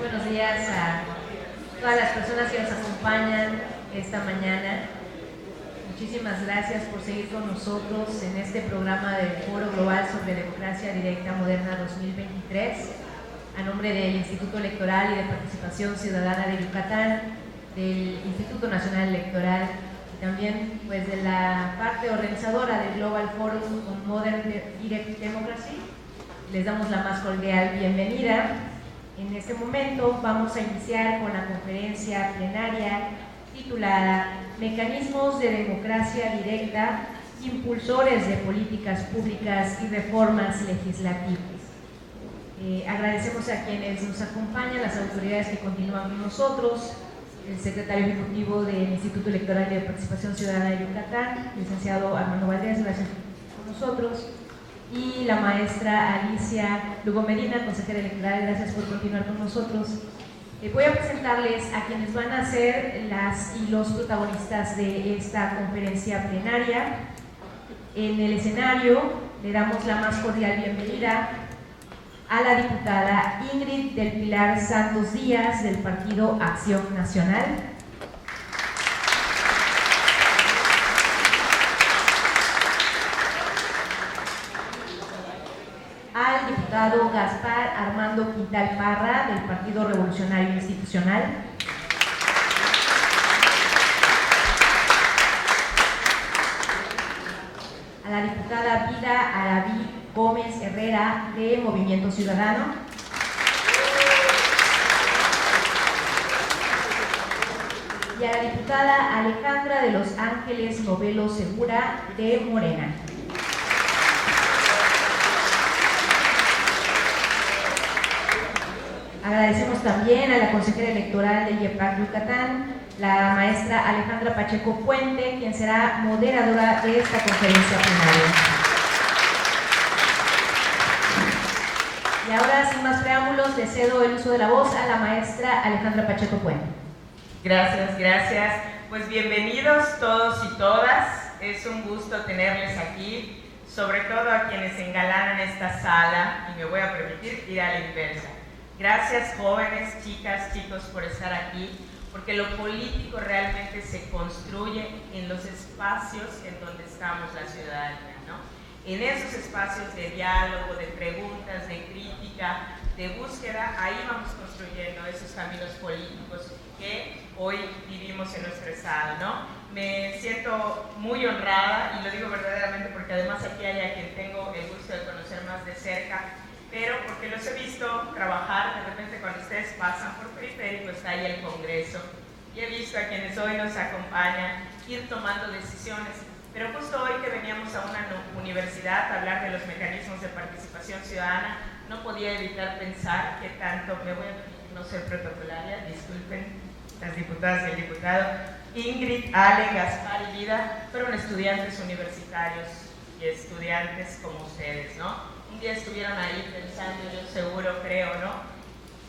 buenos días a todas las personas que nos acompañan esta mañana. Muchísimas gracias por seguir con nosotros en este programa del Foro Global sobre Democracia Directa Moderna 2023. A nombre del Instituto Electoral y de Participación Ciudadana de Yucatán, del Instituto Nacional Electoral y también pues, de la parte organizadora del Global Forum on Modern Direct Democracy, les damos la más cordial bienvenida. En este momento vamos a iniciar con la conferencia plenaria titulada Mecanismos de Democracia Directa, Impulsores de Políticas Públicas y Reformas Legislativas. Agradecemos a quienes nos acompañan, las autoridades que continúan con nosotros, el secretario ejecutivo del Instituto Electoral y de Participación Ciudadana de Yucatán, licenciado Armando Valdés, gracias por nosotros, y la maestra Alicia Lugo Medina, consejera electoral, gracias por continuar con nosotros. Voy a presentarles a quienes van a ser las y los protagonistas de esta conferencia plenaria. En el escenario le damos la más cordial bienvenida a la diputada Ingrid del Pilar Santos Díaz del Partido Acción Nacional. Al diputado Gaspar Armando Quintal Parra del Partido Revolucionario Institucional. A la diputada Vida Arabí Gómez Herrera de Movimiento Ciudadano. Y a la diputada Alejandra de los Ángeles Novelo Segura de Morena. Agradecemos también a la consejera electoral del IEPAC Yucatán, la maestra Alejandra Pacheco Puente, quien será moderadora de esta conferencia plenaria. Y ahora, sin más preámbulos, le cedo el uso de la voz a la maestra Alejandra Pacheco Puente. Gracias, gracias. Pues bienvenidos todos y todas. Es un gusto tenerles aquí, sobre todo a quienes engalanan esta sala, y me voy a permitir ir a la inversa. Gracias, jóvenes, chicas, chicos, por estar aquí, porque lo político realmente se construye en los espacios en donde estamos la ciudadanía, ¿no? En esos espacios de diálogo, de preguntas, de crítica, de búsqueda, ahí vamos construyendo esos caminos políticos que hoy vivimos en nuestro estado, ¿no? Me siento muy honrada, y lo digo verdaderamente porque además aquí hay a quien tengo el gusto de conocer más de cerca, pero porque los he visto trabajar. De repente cuando ustedes pasan por Periférico está ahí el Congreso, y he visto a quienes hoy nos acompañan ir tomando decisiones, pero justo hoy que veníamos a una universidad a hablar de los mecanismos de participación ciudadana, no podía evitar pensar que tanto, me voy a no ser protocolaria, disculpen las diputadas y el diputado, Ingrid, Ale, Gaspar y Vida fueron estudiantes universitarios y estudiantes como ustedes, ¿no? Un día estuvieron ahí pensando, yo seguro, creo, ¿no?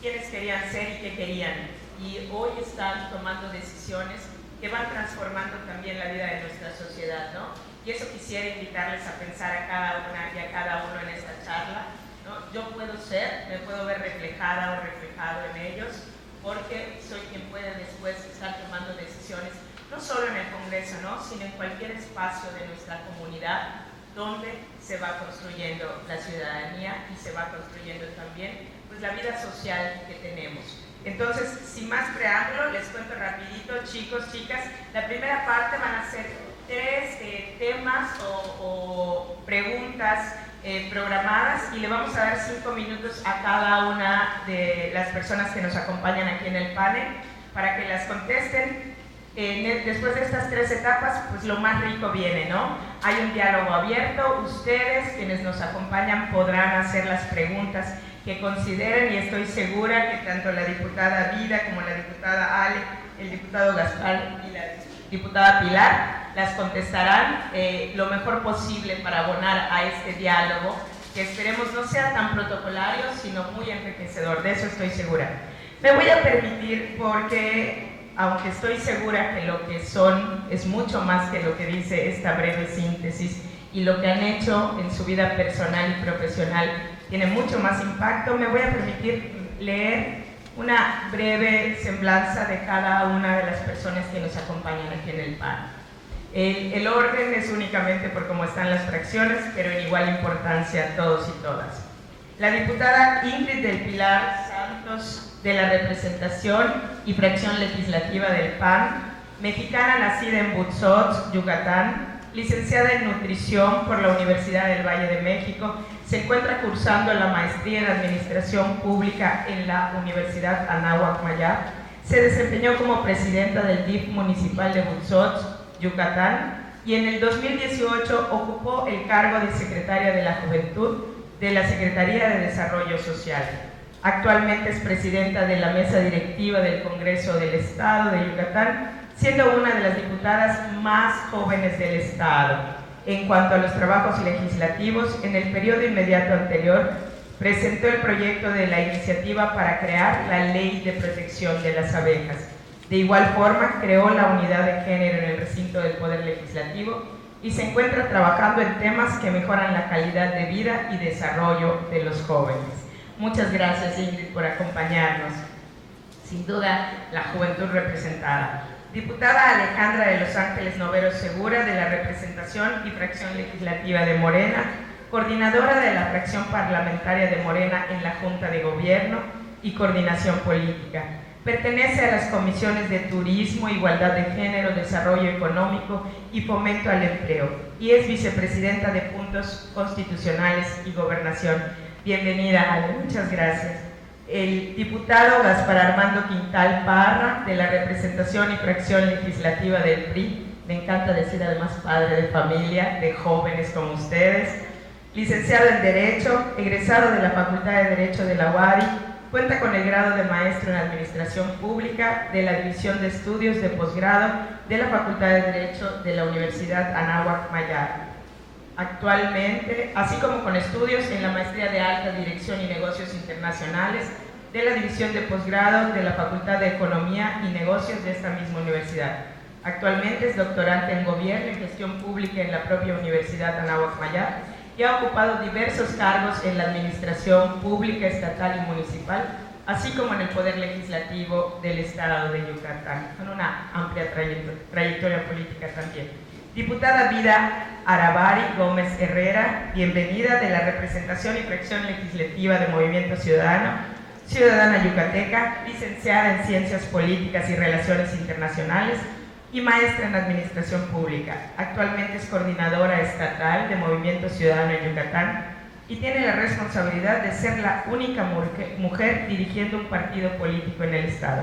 ¿Quiénes querían ser y qué querían? Y hoy están tomando decisiones que van transformando también la vida de nuestra sociedad, ¿no? Y eso quisiera invitarles a pensar a cada una y a cada uno en esta charla, ¿no? Yo puedo ser, me puedo ver reflejada o reflejado en ellos, porque soy quien puede después estar tomando decisiones, no solo en el Congreso, ¿no? Sino en cualquier espacio de nuestra comunidad, donde se va construyendo la ciudadanía y se va construyendo también pues, la vida social que tenemos. Entonces, sin más preámbulo, les cuento rapidito, chicos, chicas. La primera parte van a ser tres temas o preguntas programadas, y le vamos a dar 5 minutos a cada una de las personas que nos acompañan aquí en el panel para que las contesten. Después de estas 3 etapas, pues lo más rico viene, ¿no? Hay un diálogo abierto, ustedes, quienes nos acompañan, podrán hacer las preguntas que consideren, y estoy segura que tanto la diputada Vida como la diputada Ale, el diputado Gaspar y la diputada Pilar las contestarán lo mejor posible para abonar a este diálogo, que esperemos no sea tan protocolario, sino muy enriquecedor, de eso estoy segura. Me voy a permitir porque, aunque estoy segura que lo que son es mucho más que lo que dice esta breve síntesis, y lo que han hecho en su vida personal y profesional tiene mucho más impacto, me voy a permitir leer una breve semblanza de cada una de las personas que nos acompañan aquí en el panel. El orden es únicamente por cómo están las fracciones, pero en igual importancia todos y todas. La diputada Ingrid del Pilar Santos, de la representación y fracción legislativa del PAN, mexicana nacida en Butzot, Yucatán, licenciada en nutrición por la Universidad del Valle de México, se encuentra cursando la maestría en Administración Pública en la Universidad Anáhuac Mayab. Se desempeñó como presidenta del DIF municipal de Butzot, Yucatán, y en el 2018 ocupó el cargo de secretaria de la Juventud de la Secretaría de Desarrollo Social. Actualmente es presidenta de la mesa directiva del Congreso del Estado de Yucatán, siendo una de las diputadas más jóvenes del Estado. En cuanto a los trabajos legislativos, en el periodo inmediato anterior, presentó el proyecto de la iniciativa para crear la Ley de Protección de las Abejas. De igual forma, creó la unidad de género en el recinto del Poder Legislativo y se encuentra trabajando en temas que mejoran la calidad de vida y desarrollo de los jóvenes. Muchas gracias, Ingrid, por acompañarnos. Sin duda, la juventud representada. Diputada Alejandra de Los Ángeles Noveros Segura, de la representación y fracción legislativa de Morena, coordinadora de la fracción parlamentaria de Morena en la Junta de Gobierno y Coordinación Política. Pertenece a las comisiones de Turismo, Igualdad de Género, Desarrollo Económico y Fomento al Empleo, y es vicepresidenta de Puntos Constitucionales y Gobernación. Bienvenida, Ale, muchas gracias. El diputado Gaspar Armando Quintal Parra, de la representación y fracción legislativa del PRI, me encanta decir además padre de familia, de jóvenes como ustedes, licenciado en Derecho, egresado de la Facultad de Derecho de la UADY, cuenta con el grado de maestro en Administración Pública de la División de Estudios de Posgrado de la Facultad de Derecho de la Universidad Anáhuac Mayab. Actualmente, así como con estudios en la Maestría de Alta Dirección y Negocios Internacionales de la División de Posgrado de la Facultad de Economía y Negocios de esta misma universidad. Actualmente es doctorante en Gobierno y Gestión Pública en la propia Universidad Anáhuac Mayab y ha ocupado diversos cargos en la Administración Pública Estatal y Municipal, así como en el Poder Legislativo del Estado de Yucatán, con una amplia trayectoria política también. Diputada Vida Aravari Gómez Herrera, bienvenida, de la representación y fracción legislativa de Movimiento Ciudadano, ciudadana yucateca, licenciada en Ciencias Políticas y Relaciones Internacionales y maestra en Administración Pública. Actualmente es coordinadora estatal de Movimiento Ciudadano en Yucatán y tiene la responsabilidad de ser la única mujer dirigiendo un partido político en el Estado.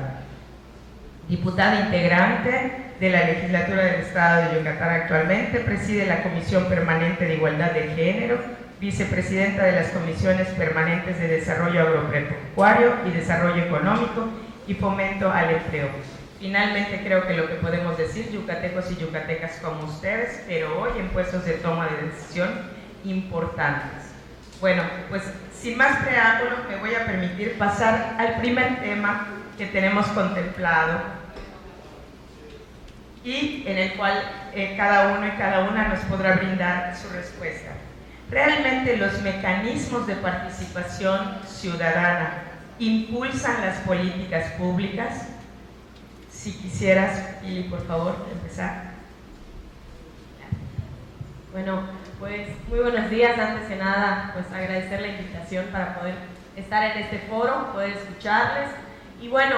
Diputada integrante de la Legislatura del Estado de Yucatán, actualmente preside la Comisión Permanente de Igualdad de Género, vicepresidenta de las Comisiones Permanentes de Desarrollo Agropecuario y Desarrollo Económico y Fomento al Empleo. Finalmente, creo que lo que podemos decir, yucatecos y yucatecas como ustedes, pero hoy en puestos de toma de decisión importantes. Bueno, pues sin más preámbulo, me voy a permitir pasar al primer tema que tenemos contemplado y en el cual cada uno y cada una nos podrá brindar su respuesta. ¿Realmente los mecanismos de participación ciudadana impulsan las políticas públicas? Si quisieras, Pili, por favor, empezar. Bueno, pues muy buenos días. Antes que nada, pues agradecer la invitación para poder estar en este foro, poder escucharles. Y bueno,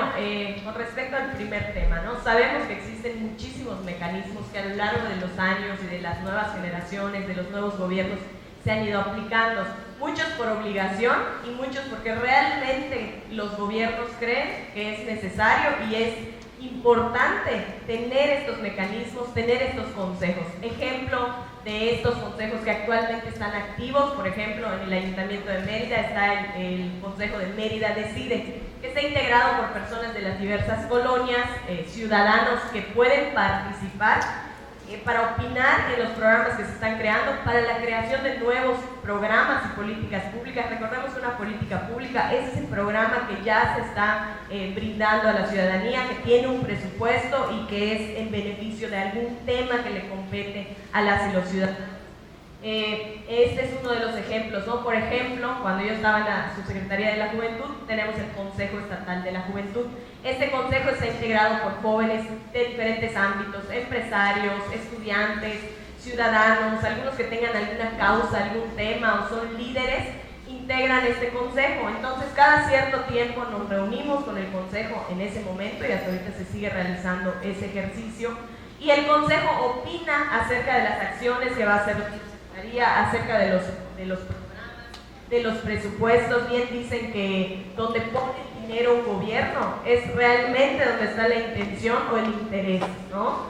con respecto al primer tema, ¿no? Sabemos que existen muchísimos mecanismos que a lo largo de los años y de las nuevas generaciones, de los nuevos gobiernos, se han ido aplicando. Muchos por obligación y muchos porque realmente los gobiernos creen que es necesario y es importante tener estos mecanismos, tener estos consejos. Ejemplo de estos consejos que actualmente están activos, por ejemplo, en el Ayuntamiento de Mérida está el Consejo de Mérida Decide, que está integrado por personas de las diversas colonias, ciudadanos que pueden participar para opinar en los programas que se están creando, para la creación de nuevos programas y políticas públicas. Recordemos que una política pública es ese programa que ya se está brindando a la ciudadanía, que tiene un presupuesto y que es en beneficio de algún tema que le compete a las y los ciudadanos. Este es uno de los ejemplos, ¿no? Por ejemplo, cuando yo estaba en la Subsecretaría de la Juventud, tenemos el Consejo Estatal de la Juventud. Este consejo está integrado por jóvenes de diferentes ámbitos, empresarios, estudiantes, ciudadanos, algunos que tengan alguna causa, algún tema o son líderes, integran este consejo. Entonces, cada cierto tiempo nos reunimos con el consejo en ese momento y hasta ahorita se sigue realizando ese ejercicio. Y el consejo opina acerca de las acciones que va a hacer la Secretaría, acerca de los programas, de los presupuestos. Bien dicen que donde pone dinero un gobierno es realmente donde está la intención o el interés, ¿no?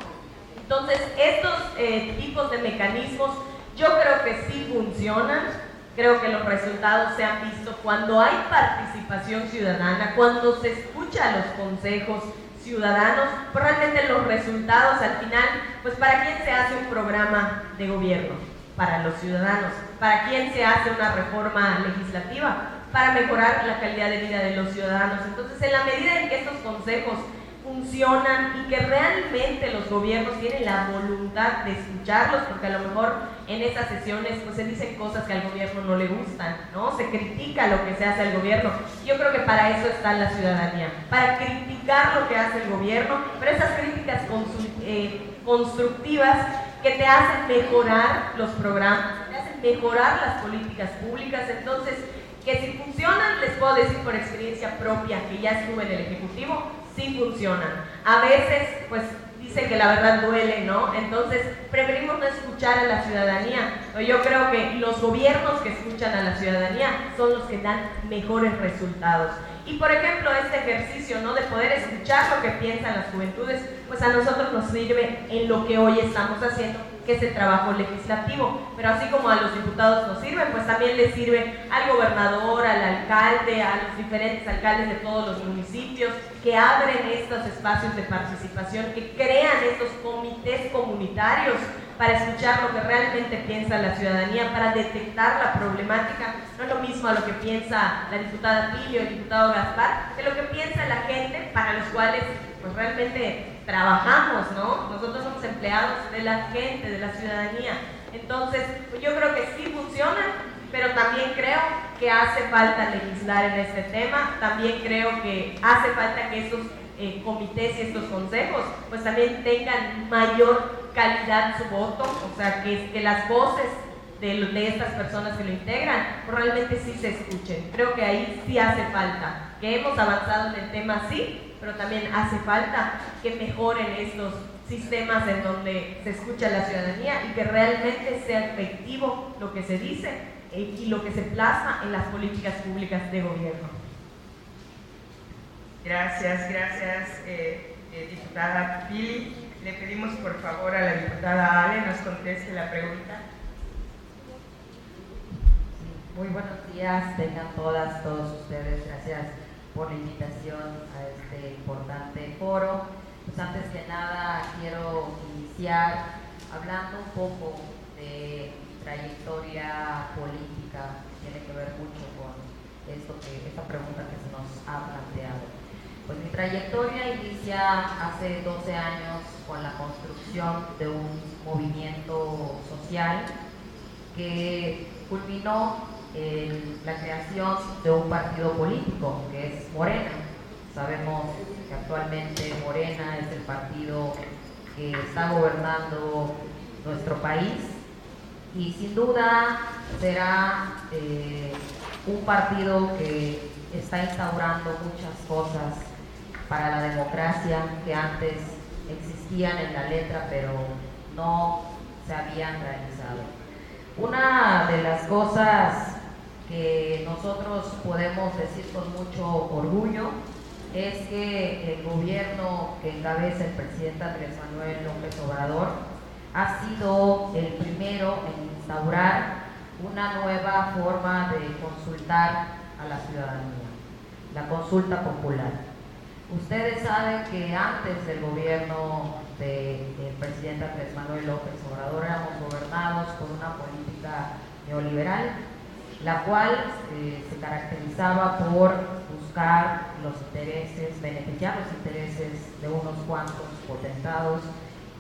Entonces, estos tipos de mecanismos yo creo que sí funcionan. Creo que los resultados se han visto cuando hay participación ciudadana, cuando se escucha a los consejos ciudadanos, pues realmente los resultados al final, pues ¿para quién se hace un programa de gobierno? Para los ciudadanos. ¿Para quién se hace una reforma legislativa? Para mejorar la calidad de vida de los ciudadanos. Entonces, en la medida en que estos consejos funcionan y que realmente los gobiernos tienen la voluntad de escucharlos, porque a lo mejor en esas sesiones pues se dicen cosas que al gobierno no le gustan, ¿no? Se critica lo que se hace al gobierno. Yo creo que para eso está la ciudadanía, para criticar lo que hace el gobierno, pero esas críticas constructivas que te hacen mejorar los programas, que te hacen mejorar las políticas públicas. Entonces, que si funcionan, les puedo decir por experiencia propia, que ya estuve en el Ejecutivo, sí funcionan. A veces, pues, dicen que la verdad duele, ¿no? Entonces, preferimos no escuchar a la ciudadanía. Pero yo creo que los gobiernos que escuchan a la ciudadanía son los que dan mejores resultados. Y, por ejemplo, este ejercicio, ¿no?, de poder escuchar lo que piensan las juventudes, pues a nosotros nos sirve en lo que hoy estamos haciendo, que es el trabajo legislativo. Pero así como a los diputados nos sirve, pues también les sirve al gobernador, al alcalde, a los diferentes alcaldes de todos los municipios, que abren estos espacios de participación, que crean estos comités comunitarios para escuchar lo que realmente piensa la ciudadanía, para detectar la problemática. No es lo mismo a lo que piensa la diputada Pili o el diputado Gaspar, que lo que piensa la gente para los cuales pues realmente trabajamos, ¿no? Nosotros somos empleados de la gente, de la ciudadanía. Entonces, pues yo creo que sí funciona, pero también creo que hace falta legislar en este tema. También creo que hace falta que estos comités y estos consejos pues también tengan mayor calidad su voto, o sea, que las voces de estas personas que lo integran pues realmente sí se escuchen. Creo que ahí sí hace falta, que hemos avanzado en el tema, sí, pero también hace falta que mejoren estos sistemas en donde se escucha a la ciudadanía y que realmente sea efectivo lo que se dice y lo que se plasma en las políticas públicas de gobierno. Gracias, diputada Pili. Le pedimos por favor a la diputada Ale nos conteste la pregunta. Muy buenos días, tengan todos ustedes. Gracias por la invitación a este importante foro. Pues antes que nada quiero iniciar hablando un poco de trayectoria política, que tiene que ver mucho con esta pregunta que se nos ha planteado. Pues mi trayectoria inicia hace 12 años con la construcción de un movimiento social que culminó en la creación de un partido político que es Morena. Sabemos que actualmente Morena es el partido que está gobernando nuestro país y sin duda será un partido que está instaurando muchas cosas para la democracia que antes existían en la letra pero no se habían realizado. Una de las cosas que nosotros podemos decir con mucho orgullo es que el gobierno que encabeza el presidente Andrés Manuel López Obrador ha sido el primero en instaurar una nueva forma de consultar a la ciudadanía, la consulta popular. Ustedes saben que antes del gobierno del presidente Andrés Manuel López Obrador éramos gobernados por una política neoliberal, la cual se caracterizaba por buscar los intereses, beneficiar los intereses de unos cuantos potentados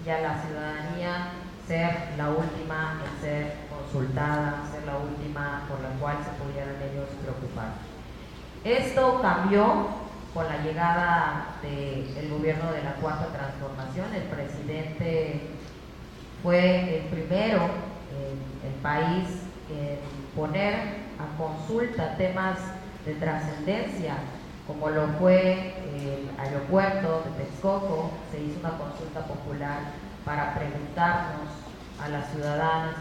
y a la ciudadanía ser la última en ser consultada, ser la última por la cual se pudieran ellos preocupar. Esto cambió con la llegada del gobierno de la Cuarta Transformación. El presidente fue el primero en el país en poner a consulta temas de trascendencia, como lo fue el aeropuerto de Texcoco. Se hizo una consulta popular para preguntarnos a las ciudadanas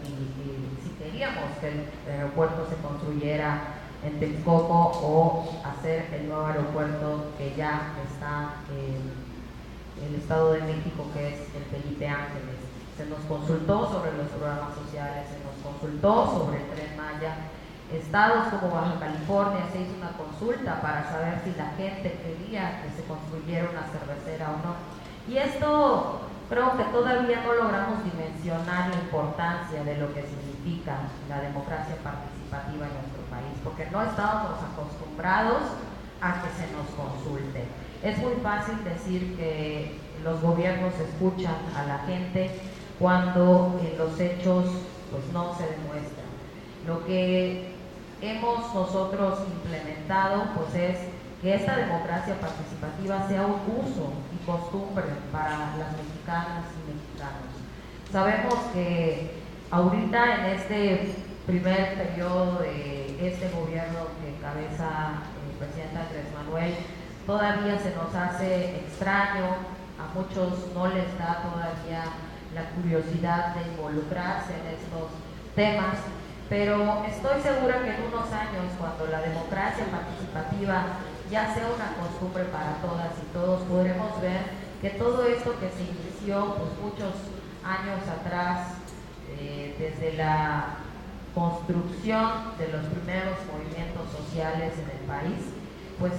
y si queríamos que el aeropuerto se construyera en Texcoco o hacer el nuevo aeropuerto que ya está en el Estado de México, que es el Felipe Ángeles. Se nos consultó sobre los programas sociales, se nos consultó sobre el Tren Maya. Estados como Baja California se hizo una consulta para saber si la gente quería que se construyera una cervecera o no. Y esto creo que todavía no logramos dimensionar la importancia de lo que significa la democracia participativa en nuestro país, porque no estábamos acostumbrados a que se nos consulte. Es muy fácil decir que los gobiernos escuchan a la gente cuando en los hechos pues no se demuestra. Lo que hemos nosotros implementado pues es que esta democracia participativa sea un uso y costumbre para las mexicanas y mexicanos. Sabemos que ahorita en este primer periodo de este gobierno que encabeza el presidente Andrés Manuel, todavía se nos hace extraño, a muchos no les da todavía la curiosidad de involucrarse en estos temas, pero estoy segura que en unos años, cuando la democracia participativa ya sea una costumbre para todas y todos, podremos ver que todo esto que se inició pues, muchos años atrás, desde la construcción de los primeros movimientos sociales en el país, pues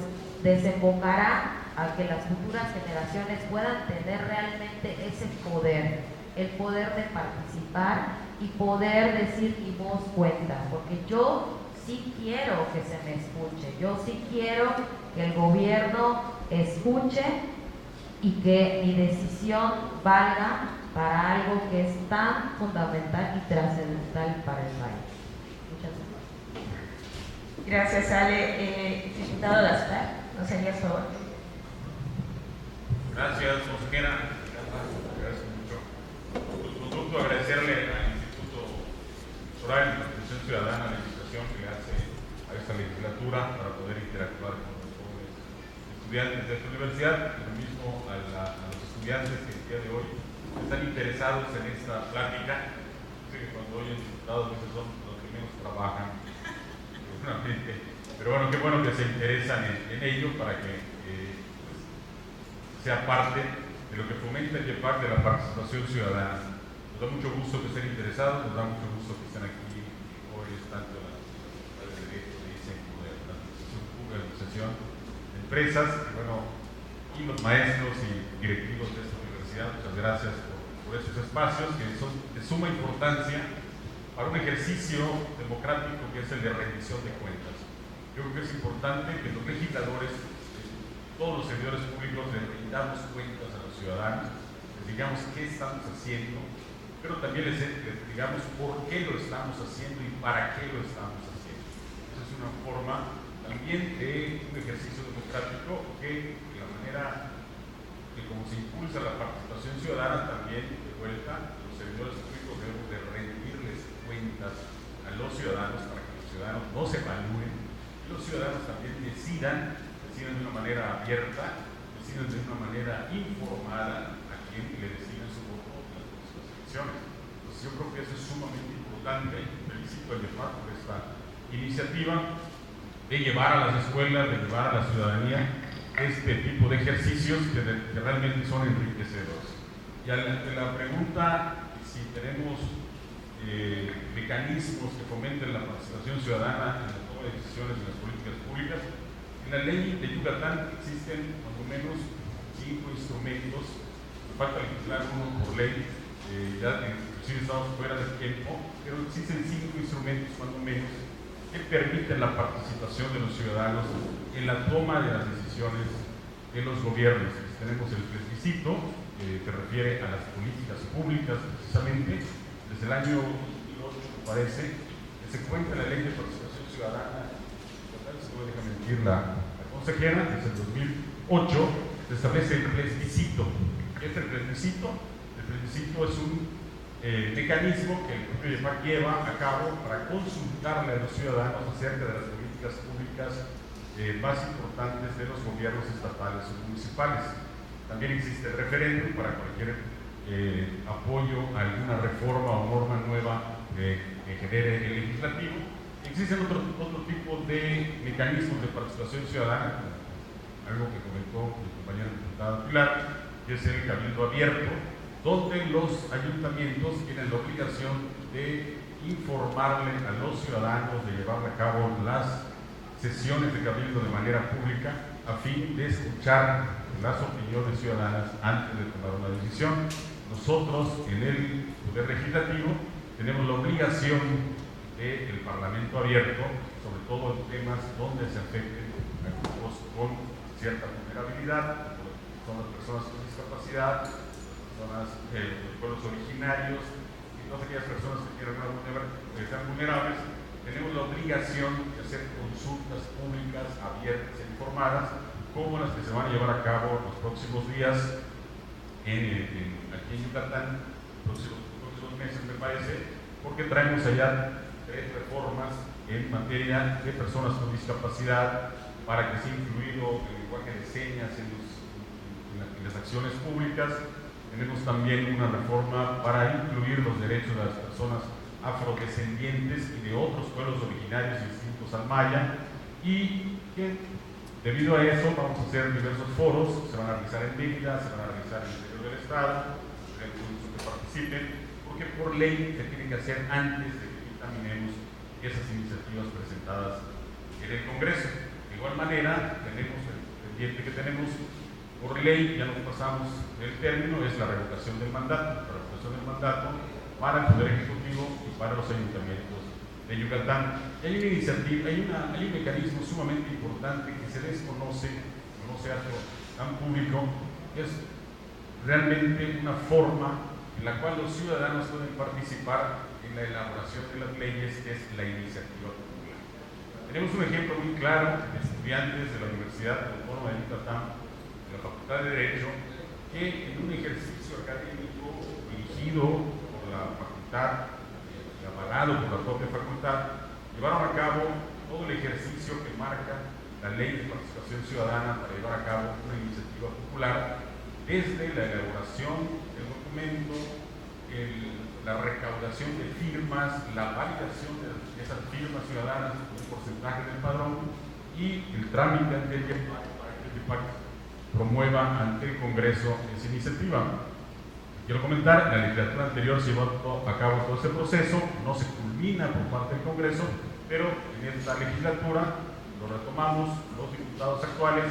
desembocará a que las futuras generaciones puedan tener realmente ese poder, el poder de participar y poder decir mi voz cuenta, porque yo sí quiero que se me escuche, yo sí quiero que el gobierno escuche y que mi decisión valga para algo que es tan fundamental y trascendental para el país. Muchas gracias. Gracias, Ale. Diputado Gaspar, ¿nos harías favor? Gracias, consejera. Gracias mucho. Pues, conducto agradecerle al Instituto Electoral y Participación Ciudadana la invitación que le hace a esta legislatura para poder interactuar con los jóvenes estudiantes de esta universidad, y lo mismo a los estudiantes que el día de hoy están interesados en esta plática. Sé que cuando oyen diputados, esos son los que menos trabajan, seguramente. Pero bueno, qué bueno que se interesan en ello para que pues, sea parte de lo que fomenta y que parte de la participación ciudadana. Nos da mucho gusto que estén interesados, nos da mucho gusto que estén aquí hoy, tanto la de Derecho, de dicen, como de la Administración Pública, de Administración de Empresas, y bueno, y los maestros y directivos de esta universidad. Muchas gracias por esos espacios que son de suma importancia para un ejercicio democrático que es el de rendición de cuentas. Yo creo que es importante que los legisladores, todos los servidores públicos, les rindamos cuentas a los ciudadanos, les digamos qué estamos haciendo, pero también les digamos por qué lo estamos haciendo y para qué lo estamos haciendo. Esa es una forma también de un ejercicio democrático que, de la manera que como se impulsa la participación ciudadana, también de vuelta los servidores públicos debemos de rendirles cuentas a los ciudadanos para que los ciudadanos no se evalúen y los ciudadanos también decidan de una manera abierta, decidan de una manera informada a quien le deciden su voto en las próximas elecciones. Entonces yo creo que eso es sumamente importante. Felicito a Yefar por esta iniciativa de llevar a las escuelas, de llevar a la ciudadanía este tipo de ejercicios que realmente son enriquecedores. Y ante la pregunta si tenemos mecanismos que fomenten la participación ciudadana en la toma de decisiones en las políticas públicas, en la ley de Yucatán existen más o menos 5 instrumentos, me falta legislar uno por ley, ya inclusive estamos fuera del tiempo, pero existen 5 instrumentos más o menos que permiten la participación de los ciudadanos en la toma de las decisiones de los gobiernos. Tenemos el plebiscito, que refiere a las políticas públicas precisamente. Desde el año 2008, me parece, que se encuentra en la Ley de Participación Ciudadana, si no me deja mentir la consejera, desde el 2008, se establece el plebiscito. ¿Qué es el plebiscito? El plebiscito es un mecanismo que el propio IEPAC lleva a cabo para consultarle a los ciudadanos acerca de las políticas públicas más importantes de los gobiernos estatales o municipales. También existe el referéndum para cualquier apoyo a alguna reforma o norma nueva que genere el legislativo. Existen otro tipo de mecanismos de participación ciudadana, algo que comentó mi compañera diputada Pilar, que es el cabildo abierto, donde los ayuntamientos tienen la obligación de informarle a los ciudadanos, de llevar a cabo las sesiones de cabildo de manera pública a fin de escuchar las opiniones ciudadanas antes de tomar una decisión. Nosotros en el Poder Legislativo tenemos la obligación del Parlamento abierto, sobre todo en temas donde se afecten a grupos con cierta vulnerabilidad, como son las personas con discapacidad, los pueblos originarios y todas aquellas personas que sean vulnerables. Tenemos la obligación de hacer consultas públicas, abiertas e informadas, como las que se van a llevar a cabo en los próximos días aquí en Yucatán, próximos meses me parece, porque traemos allá 3 reformas en materia de personas con discapacidad para que sea incluido el lenguaje de señas en las acciones públicas. Tenemos también una reforma para incluir los derechos de las personas afrodescendientes y de otros pueblos originarios distintos al maya, y que debido a eso vamos a hacer diversos foros, se van a realizar en Mérida, se van a realizar en el interior del estado, que participen, porque por ley se tiene que hacer antes de que dictaminemos esas iniciativas presentadas en el Congreso. De igual manera, tenemos el pendiente que tenemos por ley, ya nos pasamos el término, es la revocación del mandato, para el Poder Ejecutivo y para los ayuntamientos de Yucatán. Y hay una iniciativa, hay un mecanismo sumamente importante que se desconoce, no se hace tan público, que es realmente una forma en la cual los ciudadanos pueden participar en la elaboración de las leyes, que es la iniciativa popular. Tenemos un ejemplo muy claro de estudiantes de la Universidad Autónoma de Yucatán, de la Facultad de Derecho, que en un ejercicio académico dirigido por la facultad y avalado por la propia facultad, llevaron a cabo todo el ejercicio que marca la Ley de Participación Ciudadana para llevar a cabo una iniciativa popular, desde la elaboración del documento, la recaudación de firmas, la validación de esas firmas ciudadanas con un porcentaje del padrón y el trámite ante el IEPAC para que el IEPAC promueva ante el Congreso esa iniciativa. Quiero comentar, en la legislatura anterior se llevó a cabo todo ese proceso, no se culmina por parte del Congreso, pero en esta legislatura lo retomamos los diputados actuales,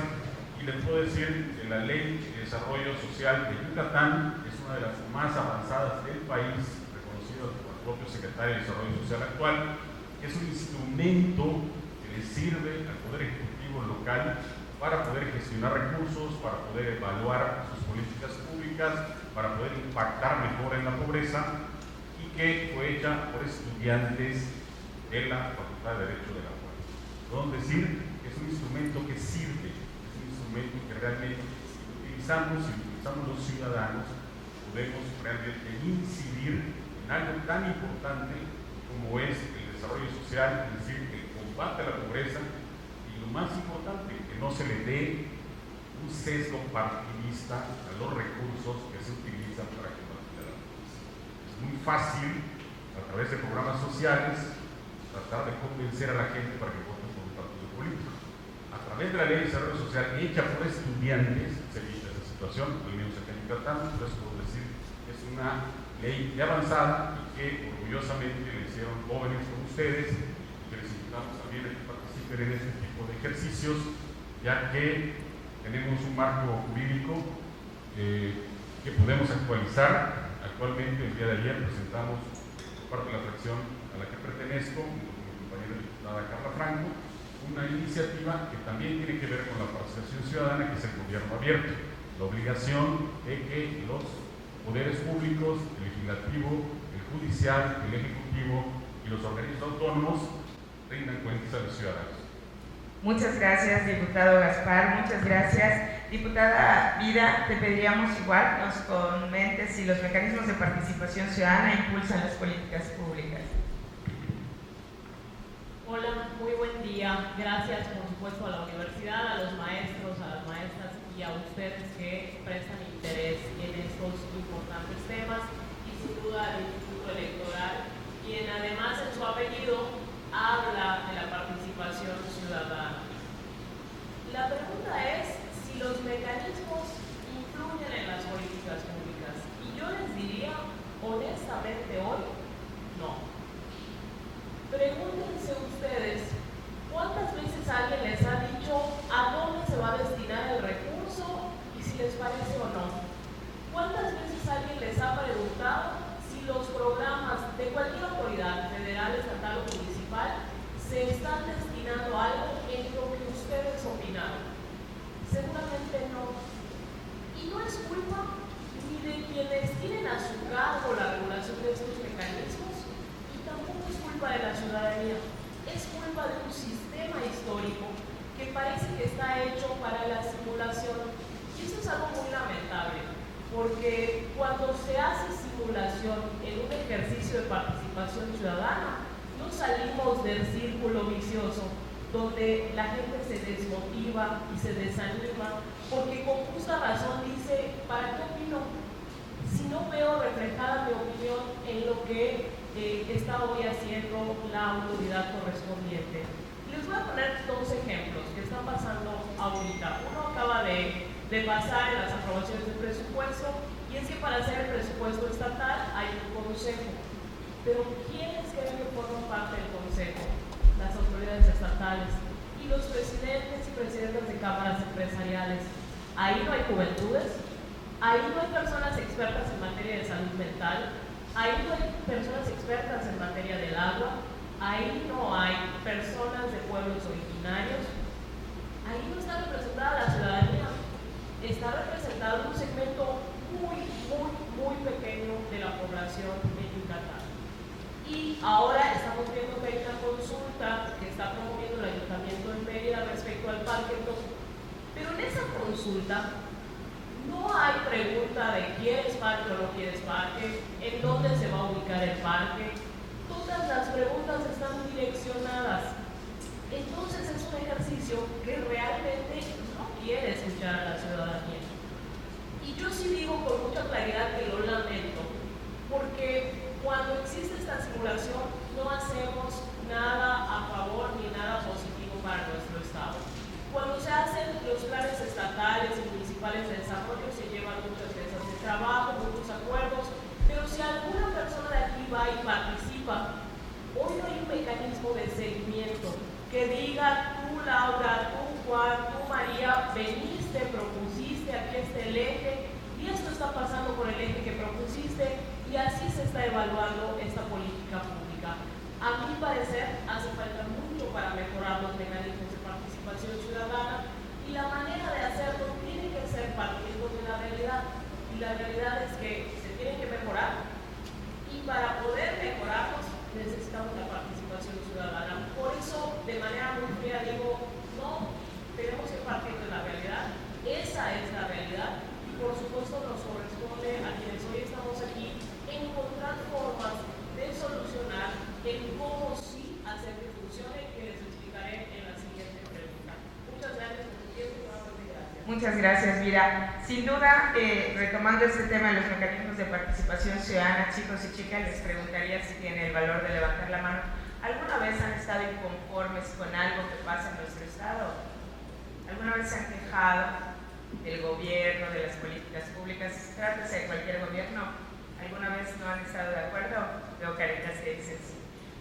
y les puedo decir que la Ley de Desarrollo Social de Yucatán es una de las más avanzadas del país, reconocida por el propio secretario de Desarrollo Social actual. Es un instrumento que le sirve al Poder Ejecutivo local para poder gestionar recursos, para poder evaluar sus políticas públicas, para poder impactar mejor en la pobreza, y que fue hecha por estudiantes de la Facultad de Derecho de la UAM. Podemos decir que es un instrumento que sirve, es un instrumento que realmente, si lo utilizamos los ciudadanos, podemos realmente incidir en algo tan importante como es el desarrollo social, es decir, el combate a la pobreza, y lo más importante, que no se le dé un sesgo partidista a los recursos que se utilizan para combatir la pobreza. Es muy fácil, a través de programas sociales, tratar de convencer a la gente para que vote por un partido político. A través de la Ley de Desarrollo Social hecha por estudiantes se evita esa situación, al menos acá en Yucatán. Por eso puedo decir que es una ley ya avanzada y que orgullosamente le hicieron jóvenes como ustedes, y que les invitamos también a que participen en este tipo de ejercicios, ya que tenemos un marco jurídico que podemos actualizar. Actualmente, el día de ayer, presentamos por parte de la fracción a la que pertenezco, junto con mi compañera diputada Carla Franco, una iniciativa que también tiene que ver con la participación ciudadana, que es el gobierno abierto. La obligación de que los poderes públicos, el legislativo, el judicial, el ejecutivo y los organismos autónomos rindan cuentas a los ciudadanos. Muchas gracias, diputado Gaspar, muchas gracias. Diputada Vida, te pediríamos igual nos comentes si los mecanismos de participación ciudadana impulsan las políticas públicas. Hola, muy buen día. Gracias, por supuesto, a la universidad, a los maestros, a las maestras y a ustedes que prestan interés en estos importantes temas y sin duda al Instituto Electoral, quien además en su apellido habla de la participación ciudadana. La pregunta es si los mecanismos influyen en las políticas públicas. Y yo les diría, honestamente hoy, no. Pregúntense ustedes, ¿cuántas veces alguien les ha dicho a dónde se va a destinar el recurso y si les parece o no? ¿Cuántas veces alguien les ha preguntado si los programas de cualquier autoridad, federal, estatal o municipal, se están destinando a algo en lo que ustedes opinaron? Seguramente no. Y no es culpa ni de quienes tienen a su cargo la regulación de estos mecanismos, y tampoco es culpa de la ciudadanía. Es culpa de un sistema histórico que parece que está hecho para la simulación. Y eso es algo muy lamentable, porque cuando se hace simulación en un ejercicio de participación ciudadana, no salimos del círculo vicioso donde la gente se desmotiva y se desanima porque con justa razón dice, ¿para qué opino? Si no veo reflejada mi opinión en lo que está hoy haciendo la autoridad correspondiente. Les voy a poner dos ejemplos que están pasando ahorita. Uno acaba de pasar en las aprobaciones del presupuesto, y es que para hacer el presupuesto estatal hay un consejo. Pero ¿quiénes creen que forman parte del consejo? Las autoridades estatales y los presidentes y presidentas de cámaras empresariales. Ahí no hay juventudes, ahí no hay personas expertas en materia de salud mental, ahí no hay personas expertas en materia del agua, ahí no hay personas de pueblos originarios, ahí no está representada la ciudadanía, está representado un segmento muy pequeño de la población en Yucatán. Y ahora estamos viendo que hay una consulta que está promoviendo el Ayuntamiento de Mérida respecto al parque. Pero en esa consulta no hay pregunta de ¿quieres parque o no quieres parque? ¿En dónde se va a ubicar el parque? Todas las preguntas están direccionadas. Entonces es un ejercicio que realmente no quiere escuchar a la ciudadanía. Y yo sí digo con mucha claridad que lo lamento, porque cuando existe esta simulación no hacemos nada a favor ni nada positivo para nuestro Estado. Cuando se hacen los planes estatales y municipales de desarrollo se llevan muchas veces de trabajo, muchos acuerdos, pero si alguna persona de aquí va y participa, hoy no hay un mecanismo de seguimiento que diga tú Laura, tú Juan, tú María, veniste, propusiste, aquí está el eje y esto está pasando por el eje que propusiste. Y así se está evaluando esta política pública. A mi parecer, hace falta mucho para mejorar los mecanismos de participación ciudadana y la manera de hacerlo tiene que ser partiendo de la realidad. Y la realidad es que se tienen que mejorar y para poder mejorarlos necesitamos la participación ciudadana. Por eso, de manera muy fría digo, no, tenemos que partir de la realidad. Esa es la realidad y por supuesto nos corresponde a quienes hoy estamos aquí encontrar formas de solucionar el cómo sí hacer que funcione, que les explicaré en la siguiente pregunta. Muchas gracias por su tiempo y nuevamente gracias. Muchas gracias, Mira. Sin duda, retomando este tema de los mecanismos de participación ciudadana, chicos y chicas, les preguntaría si tienen el valor de levantar la mano. ¿Alguna vez han estado inconformes con algo que pasa en nuestro Estado? ¿Alguna vez se han quejado del gobierno, de las políticas públicas? Trátese de cualquier gobierno. ¿Alguna vez no han estado de acuerdo? Veo caritas que dicen sí.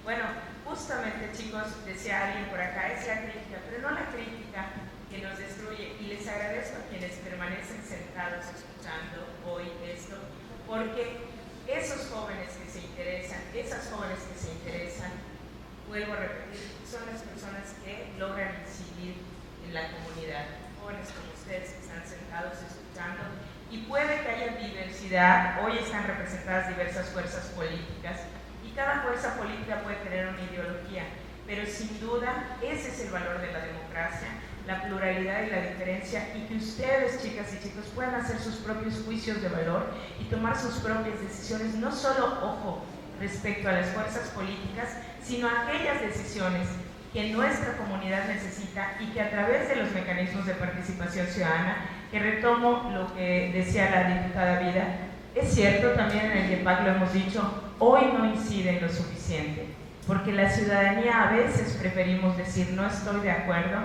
Bueno, justamente, chicos, decía alguien por acá, es la crítica, pero no la crítica que nos destruye. Y les agradezco a quienes permanecen sentados escuchando hoy esto, porque esos jóvenes que se interesan, esas jóvenes que se interesan, vuelvo a repetir, son las personas que logran incidir en la comunidad. Jóvenes como ustedes que están sentados escuchando, Y puede que haya diversidad, hoy están representadas diversas fuerzas políticas y cada fuerza política puede tener una ideología, pero sin duda ese es el valor de la democracia, la pluralidad y la diferencia, y que ustedes, chicas y chicos, puedan hacer sus propios juicios de valor y tomar sus propias decisiones, no solo, ojo, respecto a las fuerzas políticas, sino a aquellas decisiones que nuestra comunidad necesita y que a través de los mecanismos de participación ciudadana, que retomo lo que decía la diputada Vida, es cierto, también en el YEPAC lo hemos dicho, hoy no incide lo suficiente, porque la ciudadanía a veces preferimos decir no estoy de acuerdo,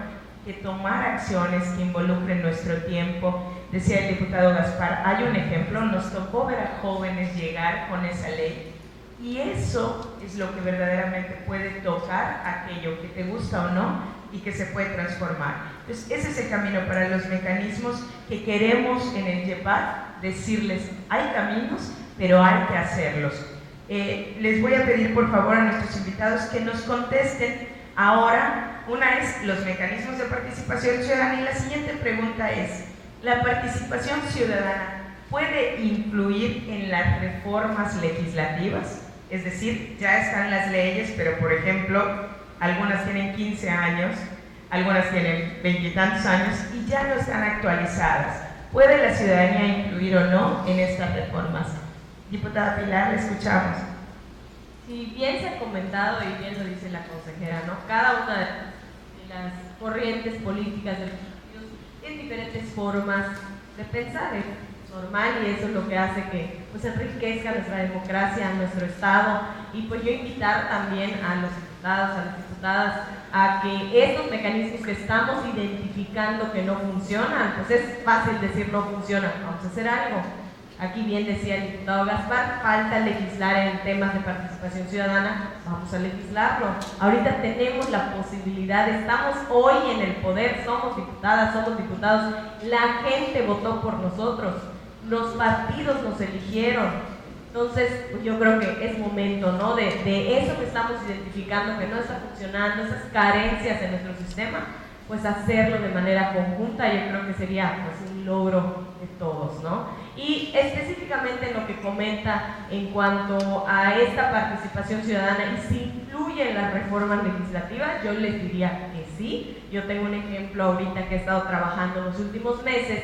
que tomar acciones que involucren nuestro tiempo. Decía el diputado Gaspar, hay un ejemplo, nos tocó ver a jóvenes llegar con esa ley, y eso es lo que verdaderamente puede tocar aquello que te gusta o no y que se puede transformar. Entonces, ese es el camino para los mecanismos que queremos en el YEPAC, decirles, hay caminos, pero hay que hacerlos. Les voy a pedir por favor a nuestros invitados que nos contesten ahora. Una es los mecanismos de participación ciudadana y la siguiente pregunta es, ¿la participación ciudadana puede influir en las reformas legislativas? Es decir, ya están las leyes, pero por ejemplo, algunas tienen 15 años, algunas tienen 20 y tantos años y ya no están actualizadas. ¿Puede la ciudadanía influir o no en estas reformas? Diputada Pilar, la escuchamos. Si bien se ha comentado y bien lo dice la consejera, ¿no? Cada una de las corrientes políticas de los partidos tiene diferentes formas de pensar, es normal, y eso es lo que hace que pues enriquezca nuestra democracia, nuestro Estado. Y pues yo invitar también a los diputados, a las diputadas, a que estos mecanismos que estamos identificando que no funcionan, pues es fácil decir no funcionan, vamos a hacer algo. Aquí bien decía el diputado Gaspar, falta legislar en temas de participación ciudadana, vamos a legislarlo. Ahorita tenemos la posibilidad, estamos hoy en el poder, somos diputadas, somos diputados, la gente votó por nosotros, los partidos nos eligieron. Entonces, pues yo creo que es momento, ¿no?, de eso que estamos identificando que no está funcionando, esas carencias en nuestro sistema, pues hacerlo de manera conjunta. Yo creo que sería pues un logro de todos, ¿no? Y específicamente en lo que comenta en cuanto a esta participación ciudadana y si incluye en las reformas legislativas, yo les diría que sí. Yo tengo un ejemplo ahorita que he estado trabajando en los últimos meses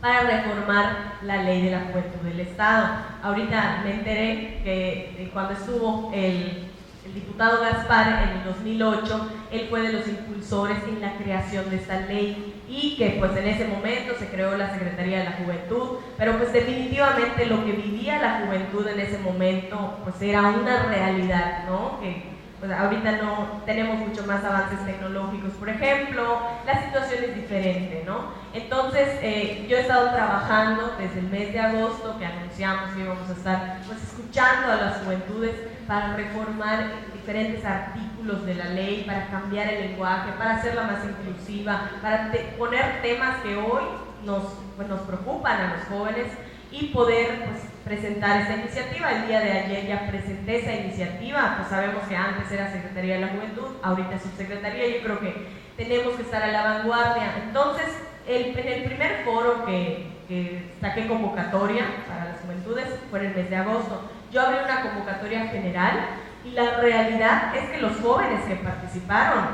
para reformar la ley de la juventud del Estado. Ahorita me enteré que cuando estuvo el diputado Gaspar en el 2008, él fue de los impulsores en la creación de esta ley y que pues en ese momento se creó la Secretaría de la Juventud, pero pues definitivamente lo que vivía la juventud en ese momento pues era una realidad, ¿no? Que pues ahorita no tenemos mucho más avances tecnológicos, por ejemplo, la situación es diferente, ¿no? Entonces, yo he estado trabajando desde el mes de agosto, que anunciamos que íbamos a estar pues escuchando a las juventudes para reformar diferentes artículos de la ley, para cambiar el lenguaje, para hacerla más inclusiva, para poner temas que hoy nos preocupan a los jóvenes y poder pues presentar esta iniciativa. El día de ayer ya presenté esa iniciativa, pues sabemos que antes era Secretaría de la Juventud, ahorita es Subsecretaría. Yo creo que tenemos que estar a la vanguardia. Entonces, en el primer foro que saqué convocatoria para las juventudes fue en el mes de agosto. Yo abrí una convocatoria general y la realidad es que los jóvenes que participaron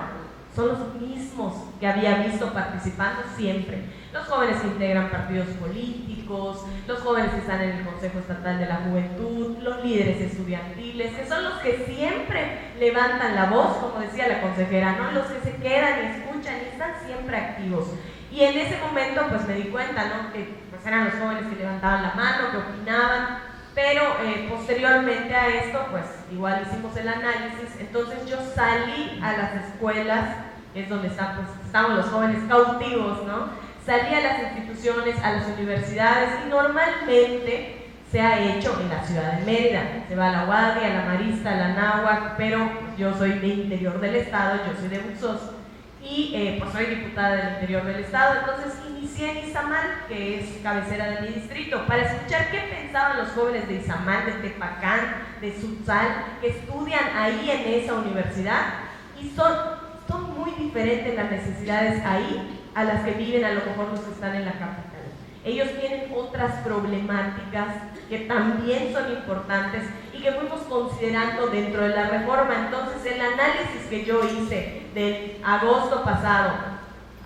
son los mismos que había visto participando siempre. Los jóvenes que integran partidos políticos, los jóvenes que están en el Consejo Estatal de la Juventud, los líderes estudiantiles, que son los que siempre levantan la voz, como decía la consejera, ¿no? Los que se quedan y escuchan y están siempre activos. Y en ese momento pues me di cuenta, ¿no?, que pues eran los jóvenes que levantaban la mano, que opinaban, pero posteriormente a esto pues igual hicimos el análisis. Entonces yo salí a las escuelas, es donde estamos los jóvenes cautivos, ¿no? Salí a las instituciones, a las universidades, y normalmente se ha hecho en la ciudad de Mérida. Se va a la UADY, a la Marista, a la Náhuac, pero yo soy de interior del estado, yo soy de Buxos, y pues soy diputada del interior del estado. Entonces inicié en Izamal, que es cabecera de mi distrito, para escuchar qué pensaban los jóvenes de Izamal, de Tepacán, de Sutzal, que estudian ahí en esa universidad, y son muy diferentes las necesidades ahí a las que viven a lo mejor los que están en la capital. ellos tienen otras problemáticas que también son importantes y que fuimos considerando dentro de la reforma. Entonces, el análisis que yo hice del agosto pasado,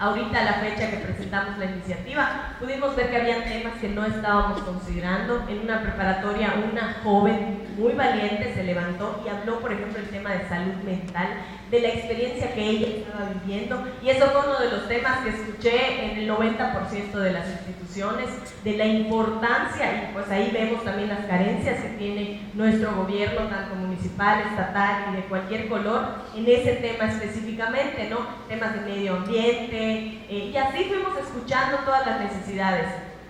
ahorita a la fecha que presentamos la iniciativa, pudimos ver que había temas que no estábamos considerando. En una preparatoria, una joven muy valiente se levantó y habló, por ejemplo, el tema de salud mental, de la experiencia que ella estaba viviendo, y eso fue uno de los temas que escuché en el 90% de las instituciones, de la importancia, y pues ahí vemos también las carencias que tiene nuestro gobierno, tanto municipal, estatal y de cualquier color, en ese tema específicamente, ¿no? Temas de medio ambiente, y así fuimos escuchando todas las necesidades.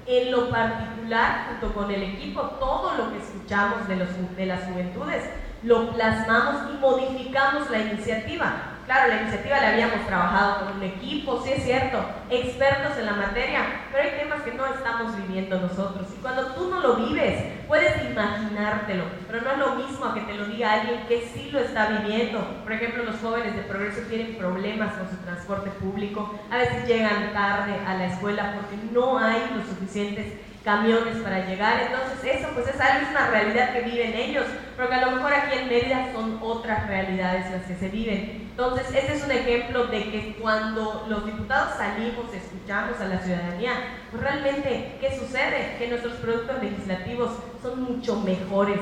En lo particular, junto con el equipo, todo lo que escuchamos de las juventudes, lo plasmamos y modificamos la iniciativa. Claro, la iniciativa la habíamos trabajado con un equipo, sí es cierto, expertos en la materia, pero hay temas que no estamos viviendo nosotros. Y cuando tú no lo vives, puedes imaginártelo, pero no es lo mismo a que te lo diga alguien que sí lo está viviendo. Por ejemplo, los jóvenes de Progreso tienen problemas con su transporte público, a veces llegan tarde a la escuela porque no hay los suficientes camiones para llegar. Entonces eso pues es una realidad que viven ellos, pero que a lo mejor aquí en Mérida son otras realidades las que se viven. Entonces este es un ejemplo de que cuando los diputados salimos, escuchamos a la ciudadanía, pues realmente ¿qué sucede? Que nuestros productos legislativos son mucho mejores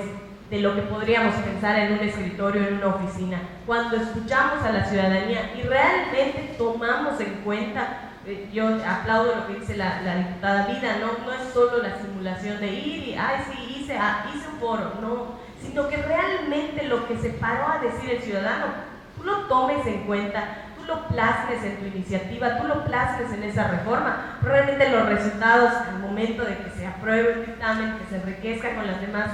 de lo que podríamos pensar en un escritorio, en una oficina. Cuando escuchamos a la ciudadanía y realmente tomamos en cuenta, yo aplaudo lo que dice la diputada Vida, no es solo la simulación de ir y, ay sí, hice un foro, no, sino que realmente lo que se paró a decir el ciudadano, tú lo tomes en cuenta, tú lo plasmes en tu iniciativa, tú lo plasmes en esa reforma. Realmente los resultados al momento de que se apruebe el dictamen, que se enriquezca con los demás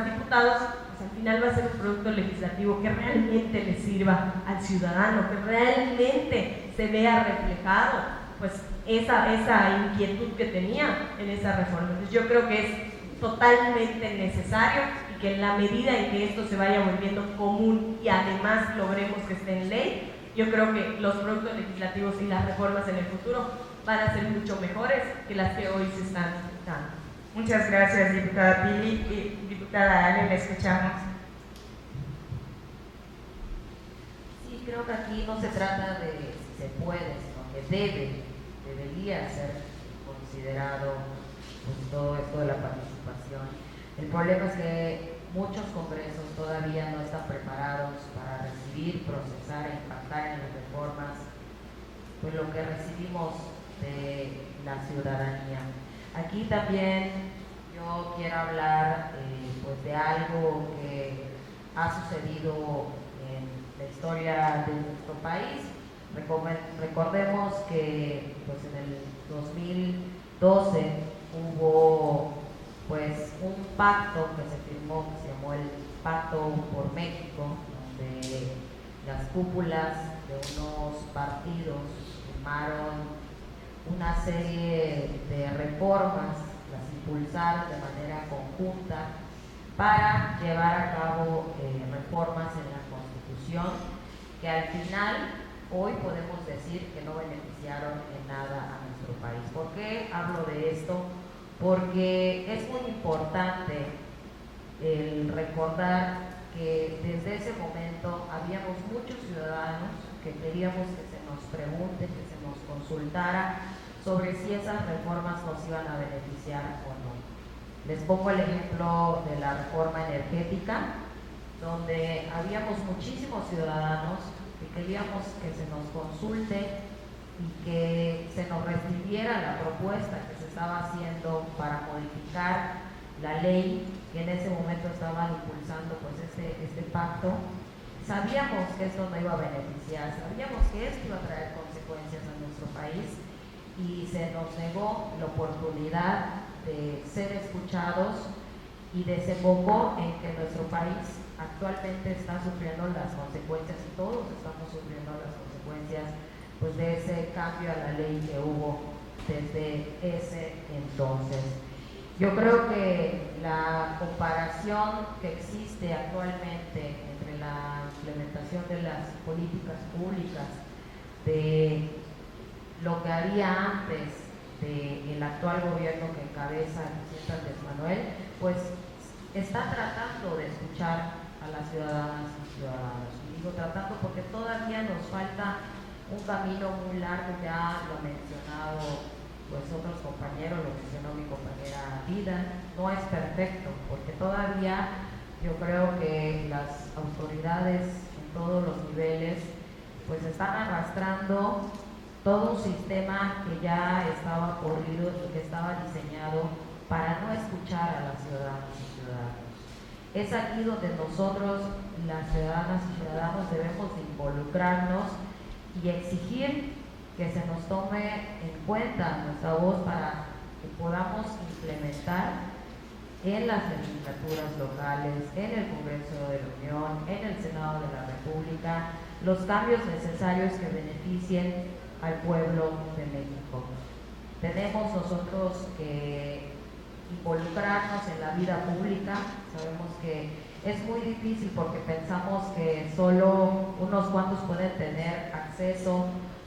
diputados, pues al final va a ser un producto legislativo que realmente le sirva al ciudadano, que realmente se vea reflejado pues esa inquietud que tenía en esa reforma. Entonces yo creo que es totalmente necesario y que en la medida en que esto se vaya volviendo común y además logremos que esté en ley, yo creo que los productos legislativos y las reformas en el futuro van a ser mucho mejores que las que hoy se están dando. Muchas gracias, diputada Pili. Y diputada Ale, la escuchamos. Sí, creo que aquí no se trata de si se puede, sino que debería ser considerado pues, todo esto de la participación. El problema es que muchos congresos todavía no están preparados para recibir, procesar e impactar en las reformas, pues lo que recibimos de la ciudadanía. Aquí también yo quiero hablar pues de algo que ha sucedido en la historia de nuestro país. Recordemos que pues en el 2012 hubo pues un pacto que se firmó, que se llamó el Pacto por México, donde las cúpulas de unos partidos firmaron una serie de reformas, las impulsaron de manera conjunta para llevar a cabo reformas en la Constitución que al final hoy podemos decir que no beneficiaron en nada a nuestro país. ¿Por qué hablo de esto? Porque es muy importante el recordar que desde ese momento habíamos muchos ciudadanos que queríamos que se nos pregunte, que se nos consultara sobre si esas reformas nos iban a beneficiar o no. Les pongo el ejemplo de la reforma energética, donde habíamos muchísimos ciudadanos que queríamos que se nos consulte y que se nos recibiera la propuesta que se estaba haciendo para modificar la ley que en ese momento estaban impulsando pues este pacto. Sabíamos que esto no iba a beneficiar, sabíamos que esto iba a traer consecuencias a nuestro país y se nos negó la oportunidad de ser escuchados y desembocó en que nuestro país actualmente está sufriendo las consecuencias y todos estamos sufriendo las consecuencias pues de ese cambio a la ley que hubo desde ese entonces. Yo creo que la comparación que existe actualmente entre la implementación de las políticas públicas, de lo que había antes el actual gobierno que encabeza el presidente Andrés Manuel, pues está tratando de escuchar a las ciudadanas y ciudadanos. Y digo tratando porque todavía nos falta un camino muy largo, ya lo ha mencionado pues otros compañeros, lo mencionó mi compañera Vida, no es perfecto, porque todavía yo creo que las autoridades en todos los niveles pues están arrastrando todo un sistema que ya estaba corrido y que estaba diseñado para no escuchar a las ciudadanas y ciudadanos. Es aquí donde nosotros, las ciudadanas y ciudadanos, debemos de involucrarnos y exigir que se nos tome en cuenta nuestra voz para que podamos implementar en las legislaturas locales, en el Congreso de la Unión, en el Senado de la República, los cambios necesarios que beneficien al pueblo de México. Tenemos nosotros que involucrarnos en la vida pública. Sabemos que es muy difícil porque pensamos que solo unos cuantos pueden tener acceso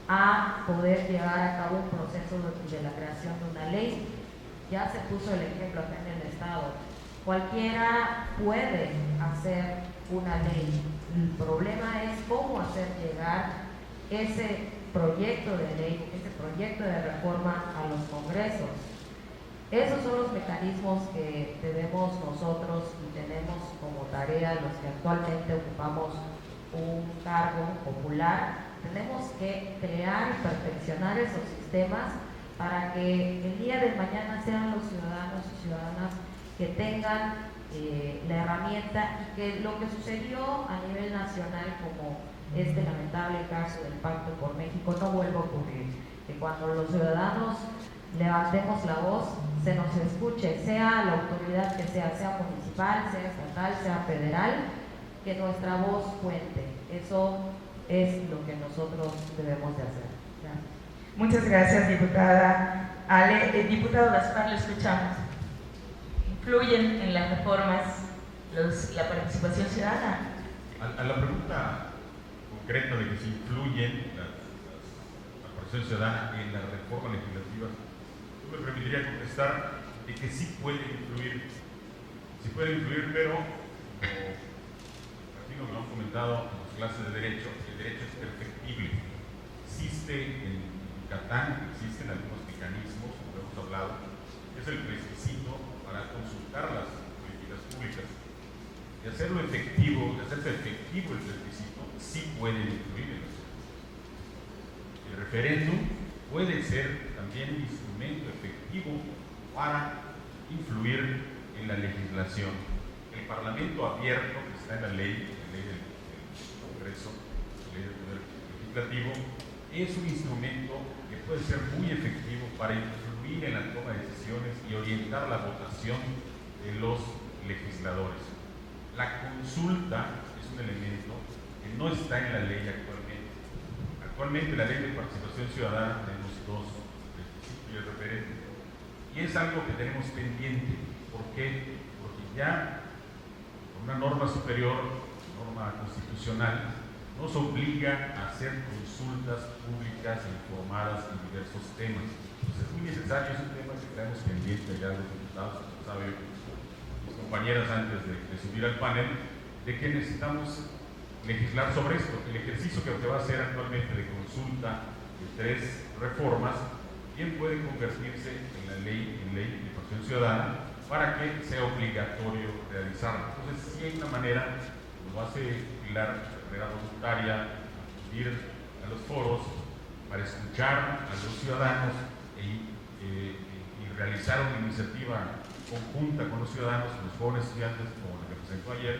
a poder llevar a cabo un proceso de la creación de una ley. Ya se puso el ejemplo acá en el Estado. Cualquiera puede hacer una ley. El problema es cómo hacer llegar ese proyecto de ley, ese proyecto de reforma a los congresos. Esos son los mecanismos que debemos nosotros y tenemos como tarea los que actualmente ocupamos un cargo popular. Tenemos que crear y perfeccionar esos sistemas para que el día de mañana sean los ciudadanos y ciudadanas que tengan la herramienta y que lo que sucedió a nivel nacional como este lamentable caso del Pacto por México no vuelva a ocurrir. Que cuando los ciudadanos levantemos la voz, se nos escuche, sea la autoridad que sea municipal, sea estatal, sea federal, que nuestra voz cuente. Eso es lo que nosotros debemos de hacer. Gracias. Muchas gracias, diputada Ale. Diputado Gaspar, lo escuchamos. ¿Influyen en las reformas la participación ciudadana? A la pregunta concreta de que si influyen la participación ciudadana en las reformas legislativas, yo me permitiría contestar de que sí puede influir. Sí puede influir, pero aquí nos lo han comentado en las clases de Derecho, el derecho es perfectible. Existe en Catán, existen algunos mecanismos, como hemos hablado, es el requisito para consultar las políticas públicas. De hacerlo efectivo, de hacerse efectivo el requisito, sí puede influir en las cosas. El referéndum puede ser también un instrumento efectivo para influir en la legislación. El Parlamento abierto, que está en la ley del Congreso, la ley del Poder Legislativo, es un instrumento que puede ser muy efectivo para influir en la toma de decisiones y orientar la votación de los legisladores. La consulta es un elemento que no está en la ley actualmente. Actualmente la ley de participación ciudadana tenemos dos, el requisito y el referéndum. Y es algo que tenemos pendiente. ¿Por qué? Porque ya una norma superior, norma constitucional, nos obliga a hacer consultas públicas e informadas en diversos temas. Entonces es muy necesario, es un tema que traemos pendiente ya los diputados, como saben mis compañeras antes de subir al panel, de que necesitamos legislar sobre esto. El ejercicio que se va a hacer actualmente de consulta de 3 reformas bien puede convertirse en la ley de participación ciudadana para que sea obligatorio realizarla. Entonces sí hay una manera, como lo hace Pilar, de manera voluntaria, acudir a los foros para escuchar a los ciudadanos y realizar una iniciativa conjunta con los ciudadanos, con los jóvenes estudiantes, como lo que presentó ayer,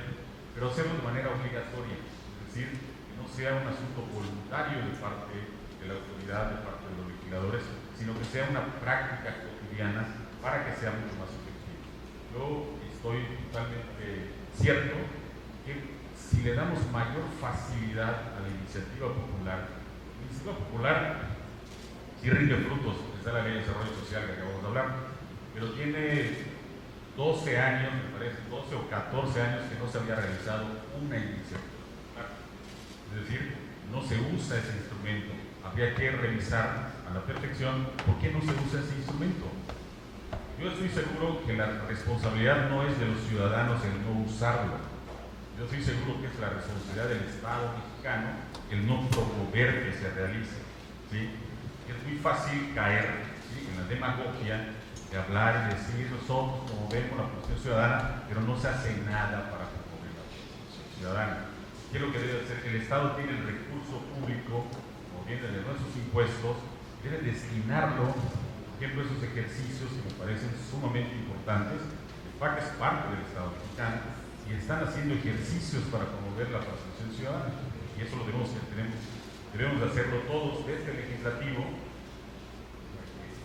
pero hacerlo de manera obligatoria, es decir, que no sea un asunto voluntario de parte de la autoridad, de parte de los legisladores, sino que sea una práctica cotidiana para que sea mucho más efectivo. Yo estoy totalmente cierto que si le damos mayor facilidad a la iniciativa popular sí rinde frutos. Está la ley de desarrollo social que acabamos de hablar, pero tiene 12 años, me parece, 12 o 14 años que no se había realizado una iniciativa popular. Es decir, no se usa ese instrumento. habría que revisar a la perfección por qué no se usa ese instrumento. Yo estoy seguro que la responsabilidad no es de los ciudadanos el no usarlo. Yo estoy seguro que es la responsabilidad del Estado mexicano el no promover que se realice, ¿sí? Es muy fácil caer, ¿sí?, en la demagogia de hablar y decir nosotros promovemos la participación ciudadana, pero no se hace nada para promover la participación ciudadana. ¿Qué es lo que debe hacer? El Estado tiene el recurso público, como viene de nuestros impuestos, debe destinarlo. Por ejemplo, esos ejercicios que me parecen sumamente importantes. El PAC es parte del Estado mexicano y están haciendo ejercicios para promover la participación ciudadana. Y eso lo debemos de hacerlo todos desde el legislativo,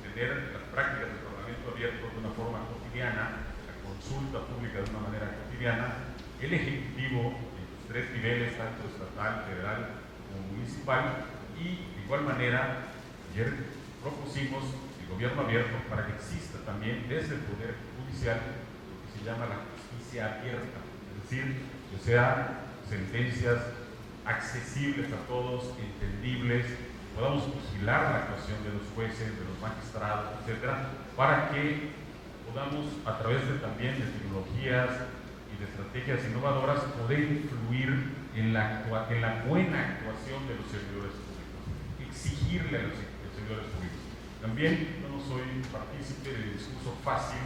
tener las prácticas del Parlamento abierto de una forma cotidiana, la consulta pública de una manera cotidiana, el Ejecutivo en sus tres niveles, tanto estatal, federal como municipal, y de igual manera, ayer propusimos gobierno abierto para que exista también desde el Poder Judicial lo que se llama la justicia abierta, es decir, que sean sentencias accesibles a todos, entendibles, podamos vigilar la actuación de los jueces, de los magistrados, etcétera, para que podamos, a través de también de tecnologías y de estrategias innovadoras, poder influir en la buena actuación de los servidores públicos, exigirle a los servidores públicos. También no soy partícipe del discurso fácil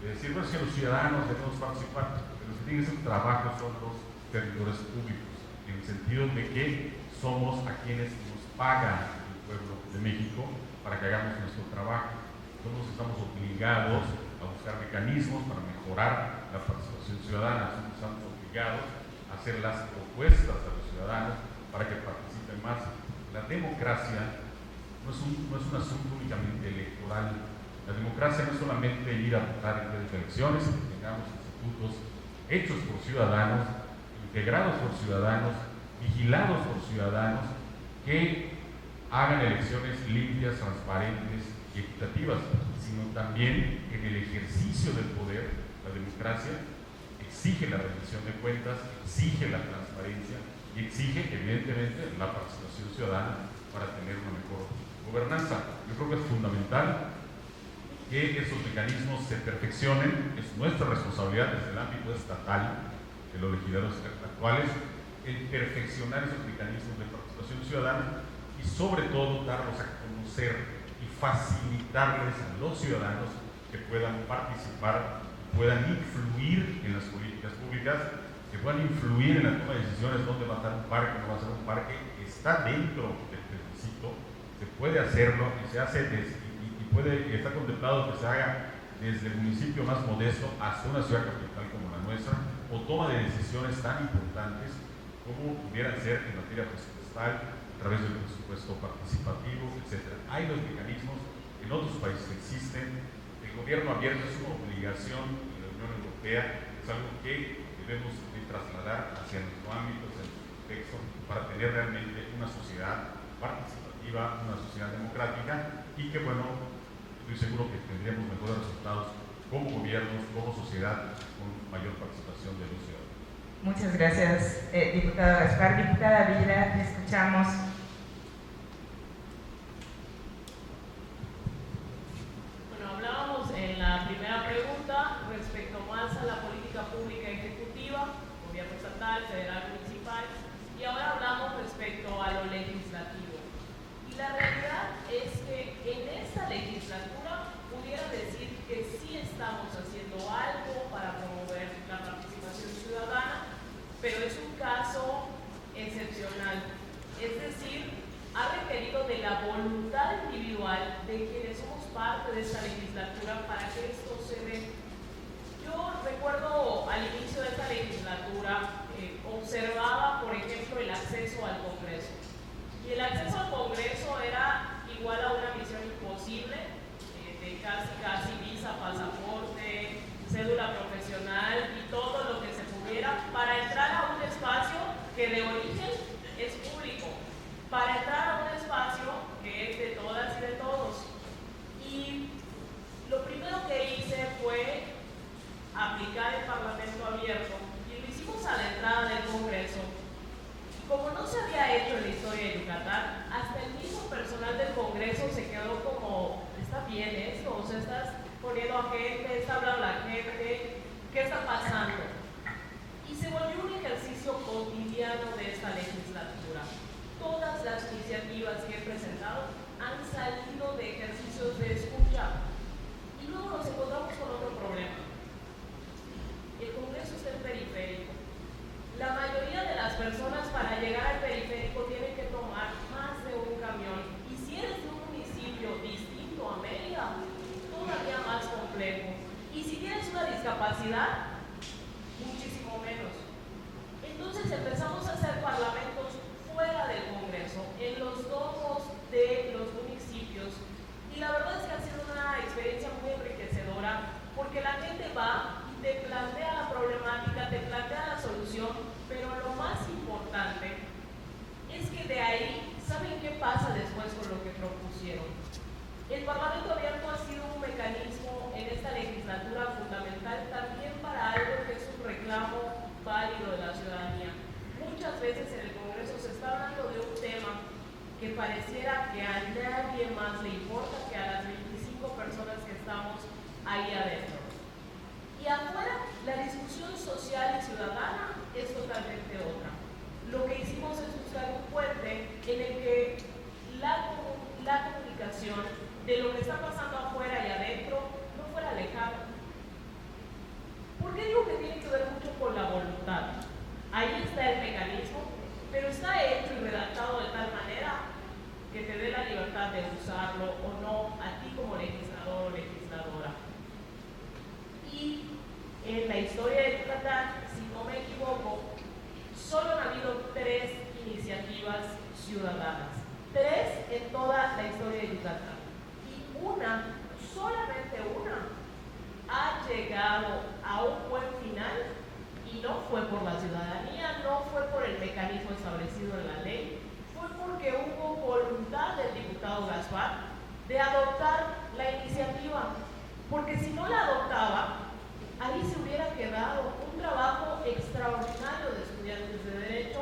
de decir, bueno, si los ciudadanos debemos participar, pero los que tienen que hacer trabajo son los servidores públicos, en el sentido de que somos a quienes nos paga el pueblo de México para que hagamos nuestro trabajo. Todos estamos obligados a buscar mecanismos para mejorar la participación ciudadana, estamos obligados a hacer las propuestas a los ciudadanos para que participen más. La democracia no es un asunto únicamente electoral. La democracia no es solamente ir a votar en días de elecciones, que tengamos institutos hechos por ciudadanos, integrados por ciudadanos, vigilados por ciudadanos, que hagan elecciones limpias, transparentes y equitativas, sino también en el ejercicio del poder. La democracia exige la rendición de cuentas, exige la transparencia y exige, evidentemente, la participación ciudadana para tener una mejor gobernanza. Yo creo que es fundamental que esos mecanismos se perfeccionen. Es nuestra responsabilidad desde el ámbito estatal, de los legisladores actuales, el perfeccionar esos mecanismos de participación ciudadana y sobre todo darlos a conocer y facilitarles a los ciudadanos que puedan participar, puedan influir en las políticas públicas, que puedan influir en la toma de decisiones, dónde va a estar un parque, no va a ser un parque, está dentro del plebiscito. Se puede hacerlo y se hace está contemplado que se haga desde el municipio más modesto hasta una ciudad capital como la nuestra, o toma de decisiones tan importantes como pudieran ser en materia presupuestal, a través del presupuesto participativo, etc. Hay los mecanismos, en otros países existen. El gobierno abierto es una obligación de la Unión Europea, es algo que debemos de trasladar hacia nuestro ámbito, hacia nuestro contexto, para tener realmente una sociedad participativa, una sociedad democrática, y que, bueno, estoy seguro que tendríamos mejores resultados como gobiernos, como sociedad, con mayor participación de los ciudadanos. Muchas gracias, diputado Gaspar. Diputada Villa, te escuchamos. Bueno, hablábamos en la primera pregunta respecto más a la política pública ejecutiva, gobierno estatal, federal, municipal, y ahora hablamos respecto a lo legislativo. Y la realidad es que en esta legislatura pudiera decir que sí estamos haciendo algo para promover la participación ciudadana, pero es un caso excepcional. Es decir, ha requerido de la voluntad individual de quienes somos parte de esta legislatura para que esto se dé. Yo recuerdo al inicio de esta legislatura, observaba, por ejemplo, el acceso al Congreso. Y el acceso al Congreso era igual a una misión imposible, de casi visa, pasaporte, cédula profesional y todo lo que se pudiera para entrar a un espacio que de origen es público, para entrar a un espacio que es de todas y de todos. Y lo primero que hice fue aplicar el Parlamento abierto y lo hicimos a la entrada del Congreso. Como no se había hecho en la historia de Yucatán, hasta el mismo estás poniendo a gente, está hablando la gente, ¿qué está pasando? Y se volvió un ejercicio cotidiano de esta legislatura. Todas las iniciativas que he presentado han salido de ejercicios de escucha. Y luego nos encontramos con otro problema. El Congreso está en periférico. La mayoría de las personas para llegar al periférico tienen que tomar más de un camión. Y si eres de un municipio distinto a Mérida, todavía más complejo. Y si tienes una discapacidad, muchísimo menos. Entonces empezamos a hacer parlamentos fuera del Congreso, en los domos de los municipios. Y la verdad es que ha sido una experiencia muy enriquecedora, porque la gente va y te plantea la problemática, te plantea la solución, pero lo más importante es que de ahí, ¿saben qué pasa después con lo que propusieron? El Parlamento Abierto ha sido un mecanismo en esta legislatura fundamental también para algo que es un reclamo válido de la ciudadanía. Muchas veces en el Congreso se está hablando de un tema que pareciera que a nadie más le importa que a las 25 personas que estamos ahí adentro. Y afuera, la discusión social y ciudadana es totalmente otra. Lo que hicimos es buscar un puente en el que la comunicación de lo que está pasando afuera y adentro no fuera lejana. ¿Por qué digo que tiene que ver mucho con la voluntad? Ahí está el mecanismo, pero está hecho y redactado de tal manera que te dé la libertad de usarlo o no a ti como legislador o legisladora. Y en la historia de Yucatán, si no me equivoco, solo han habido 3 iniciativas ciudadanas. 3 en toda la historia de Yucatán. Y una, solamente una, ha llegado a un buen final y no fue por la ciudadanía, no fue por el mecanismo establecido en la ley, fue porque hubo voluntad del diputado Gaspar de adoptar la iniciativa, porque si no la adoptaba, ahí se hubiera quedado un trabajo extraordinario de estudiantes de Derecho,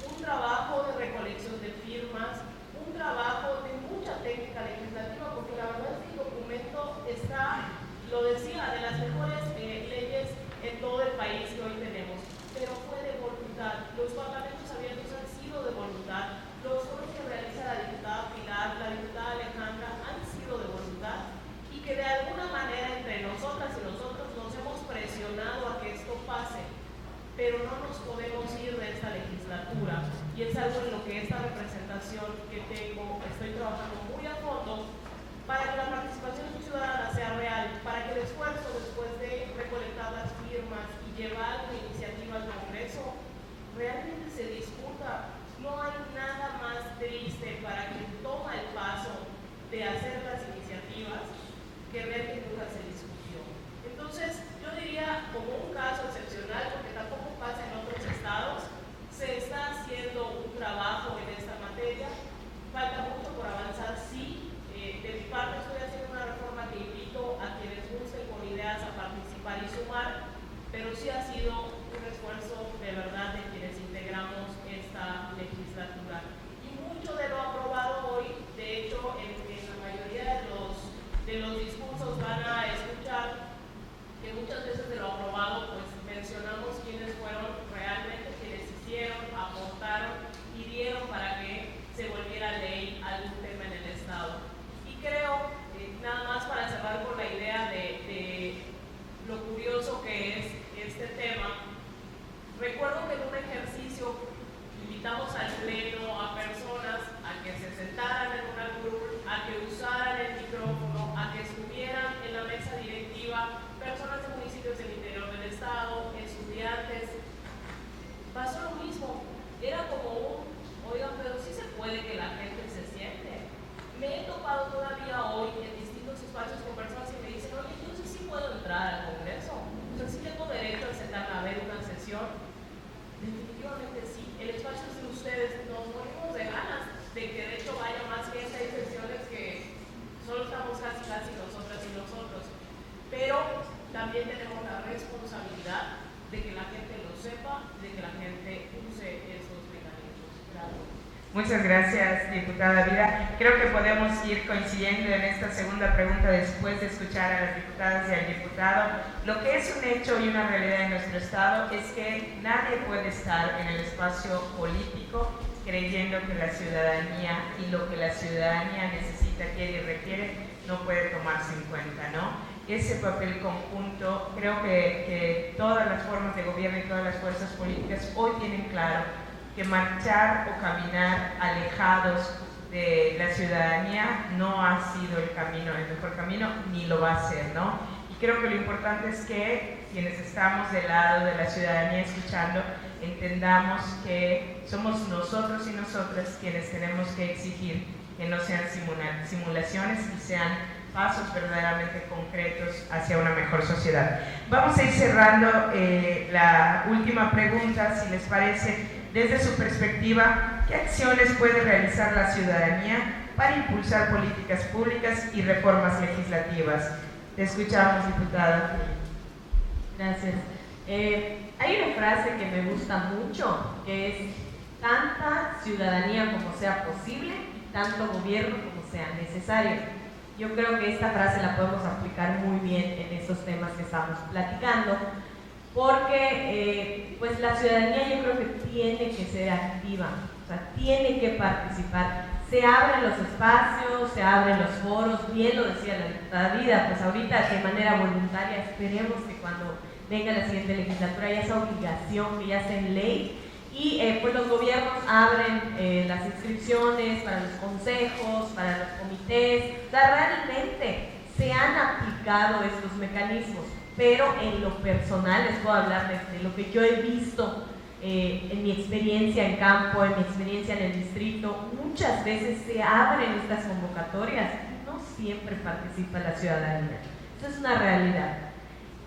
un trabajo de recolección de firmas, un trabajo de mucha técnica legislativa, porque la verdad es que el documento está, lo decía, de las mejores leyes en todo el país que hoy tenemos, pero fue de voluntad. Los parlamentos abiertos han sido de voluntad, los foros que realiza la diputada Pilar, la diputada Alejandra, han sido de voluntad, y que de alguna manera entre nosotras y nosotros nos hemos presionado a que esto pase, pero no nos podemos ir de esta legislatura, y es algo en lo que esta representación que tengo, estoy trabajando muy a fondo para que la participación ciudadana sea real, para que el esfuerzo después de recolectar las firmas y llevar una iniciativa al Congreso realmente se discuta. No hay nada más triste para quien toma el paso de hacer las iniciativas que ver que nunca se discutió. Entonces, yo diría, como un caso excepcional, porque tampoco pasa en otros estados, se está haciendo un trabajo en esta materia, falta mucho por avanzar, sí. De mi parte estoy haciendo una reforma que invito a quienes gusten con ideas a participar y sumar, pero sí ha sido un esfuerzo de verdad de quienes integramos esta legislatura. Y mucho de lo aprobado hoy, de hecho, en la mayoría de los discursos van a escuchar que muchas veces de lo aprobado pues mencionamos quiénes fueron realmente quienes hicieron, aportaron y dieron para que se volviera ley algún tema en el Estado. Creo, nada más para cerrar con la idea de lo curioso que es este tema, recuerdo que en un ejercicio invitamos al Pleno a personas a que se sentaran en una curul, a que usaran el micrófono, a que estuvieran en la mesa directiva, personas de municipios del interior del estado, estudiantes. Pasó lo mismo, era como oigan, pero sí se puede que la gente se siente. Me he topado todavía hoy en distintos espacios con personas que me dicen, oye, yo sí puedo entrar al Congreso, o sea, sí tengo derecho a sentarme a ver una sesión. Definitivamente sí, el espacio es de ustedes, nos morimos de ganas de que de hecho vaya más gente, hay sesiones que solo estamos casi nosotras y nosotros, pero también tenemos la responsabilidad de que la gente lo sepa, de que la gente use esos mecanismos. Gracias. Muchas gracias, diputada Vida. Creo que podemos ir coincidiendo en esta segunda pregunta después de escuchar a las diputadas y al diputado. Lo que es un hecho y una realidad en nuestro Estado es que nadie puede estar en el espacio político creyendo que la ciudadanía y lo que la ciudadanía necesita, quiere y requiere no puede tomarse en cuenta, ¿no? Ese papel conjunto, creo que todas las formas de gobierno y todas las fuerzas políticas hoy tienen claro que marchar o caminar alejados de la ciudadanía no ha sido el mejor camino, ni lo va a ser, ¿no? Y creo que lo importante es que quienes estamos del lado de la ciudadanía escuchando, entendamos que somos nosotros y nosotras quienes tenemos que exigir que no sean simulaciones y sean pasos verdaderamente concretos hacia una mejor sociedad. Vamos a ir cerrando la última pregunta, si les parece. Desde su perspectiva, ¿qué acciones puede realizar la ciudadanía para impulsar políticas públicas y reformas legislativas? Te escuchamos, diputada. Gracias. Hay una frase que me gusta mucho, que es tanta ciudadanía como sea posible y tanto gobierno como sea necesario. Yo creo que esta frase la podemos aplicar muy bien en estos temas que estamos platicando, porque pues la ciudadanía yo creo que tiene que ser activa, o sea, tiene que participar. Se abren los espacios, se abren los foros, bien lo decía la diputada Vida, pues ahorita de manera voluntaria, esperemos que cuando venga la siguiente legislatura haya esa obligación, que ya sea en ley, y pues los gobiernos abren las inscripciones para los consejos, para los comités. O sea, realmente se han aplicado estos mecanismos, pero en lo personal les puedo hablar de lo que yo he visto en mi experiencia en campo, en mi experiencia en el distrito. Muchas veces se abren estas convocatorias, no siempre participa la ciudadanía. Eso es una realidad.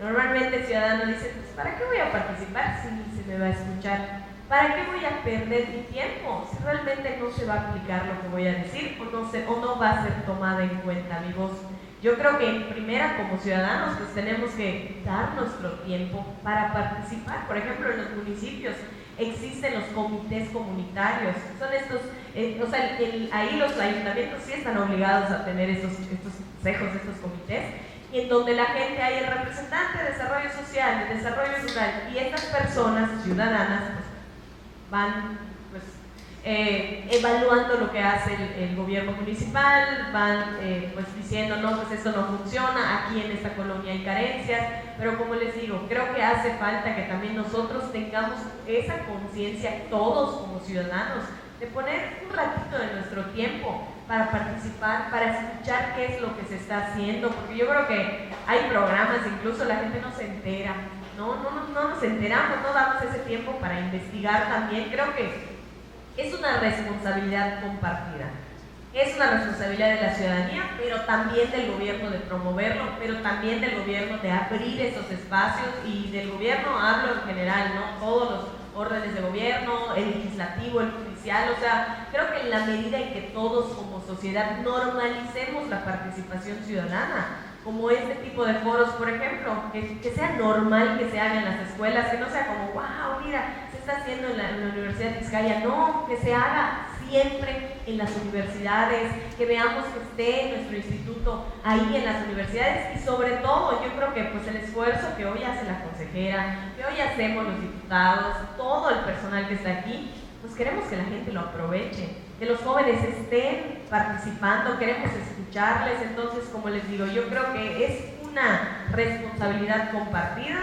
Normalmente el ciudadano dice, pues ¿para qué voy a participar si ni se me va a escuchar? ¿Para qué voy a perder mi tiempo si realmente no se va a aplicar lo que voy a decir o no va a ser tomada en cuenta mi voz? Yo creo que en primera, como ciudadanos, pues tenemos que dar nuestro tiempo para participar. Por ejemplo, en los municipios existen los comités comunitarios. Son estos, ahí los ayuntamientos sí están obligados a tener estos consejos, estos comités, y en donde la gente, hay el representante de desarrollo social, de desarrollo rural, y estas personas ciudadanas pues, van pues, evaluando lo que hace el gobierno municipal, van pues diciendo, no, pues esto no funciona, aquí en esta colonia hay carencias, pero como les digo, creo que hace falta que también nosotros tengamos esa conciencia, todos como ciudadanos, de poner un ratito de nuestro tiempo para participar, para escuchar qué es lo que se está haciendo, porque yo creo que hay programas, incluso la gente no se entera, no nos enteramos, no damos ese tiempo para investigar también. Creo que es una responsabilidad compartida, es una responsabilidad de la ciudadanía, pero también del gobierno de promoverlo, pero también del gobierno de abrir esos espacios, y del gobierno hablo en general, ¿no? Todos los órdenes de gobierno, el legislativo, el judicial. O sea, creo que en la medida en que todos como sociedad normalicemos la participación ciudadana, como este tipo de foros, por ejemplo, que sea normal que se haga en las escuelas, que no sea como, wow, mira, se está haciendo en la Universidad de Vizcaya, no, que se haga siempre en las universidades, que veamos que esté nuestro instituto ahí en las universidades, y sobre todo yo creo que pues el esfuerzo que hoy hace la consejera, que hoy hacemos los diputados, todo el personal que está aquí, pues queremos que la gente lo aproveche, que los jóvenes estén participando, queremos escucharles. Entonces, como les digo, yo creo que es una responsabilidad compartida,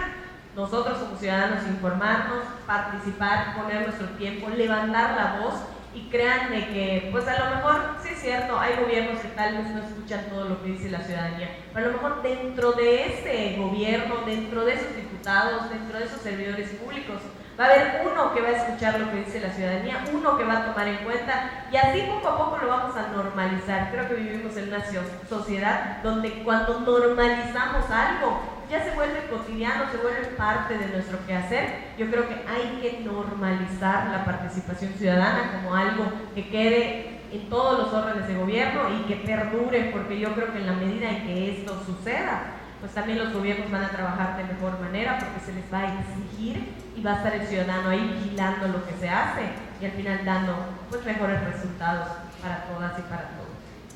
nosotros como ciudadanos informarnos, participar, poner nuestro tiempo, levantar la voz. Y créanme que, pues a lo mejor, sí es cierto, hay gobiernos que tal vez no escuchan todo lo que dice la ciudadanía, pero a lo mejor dentro de ese gobierno, dentro de esos diputados, dentro de esos servidores públicos, va a haber uno que va a escuchar lo que dice la ciudadanía, uno que va a tomar en cuenta, y así poco a poco lo vamos a normalizar. Creo que vivimos en una sociedad donde cuando normalizamos algo, ya se vuelve cotidiano, se vuelve parte de nuestro quehacer. Yo creo que hay que normalizar la participación ciudadana como algo que quede en todos los órdenes de gobierno y que perdure, porque yo creo que en la medida en que esto suceda, pues también los gobiernos van a trabajar de mejor manera porque se les va a exigir y va a estar el ciudadano ahí vigilando lo que se hace y al final dando pues mejores resultados para todas y para todos.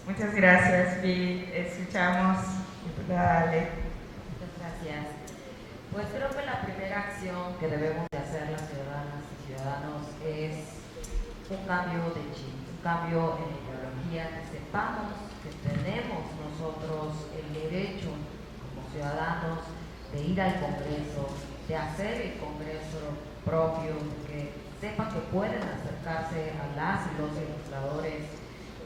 Muchas gracias, Vi. Escuchamos, diputada Ale. Muchas gracias. Pues creo que la primera acción que debemos de hacer las ciudadanas y ciudadanos es un cambio de chip, un cambio en la ideología, que sepamos que tenemos nosotros el derecho como ciudadanos de ir al Congreso, de hacer el Congreso propio, que sepan que pueden acercarse a las y los legisladores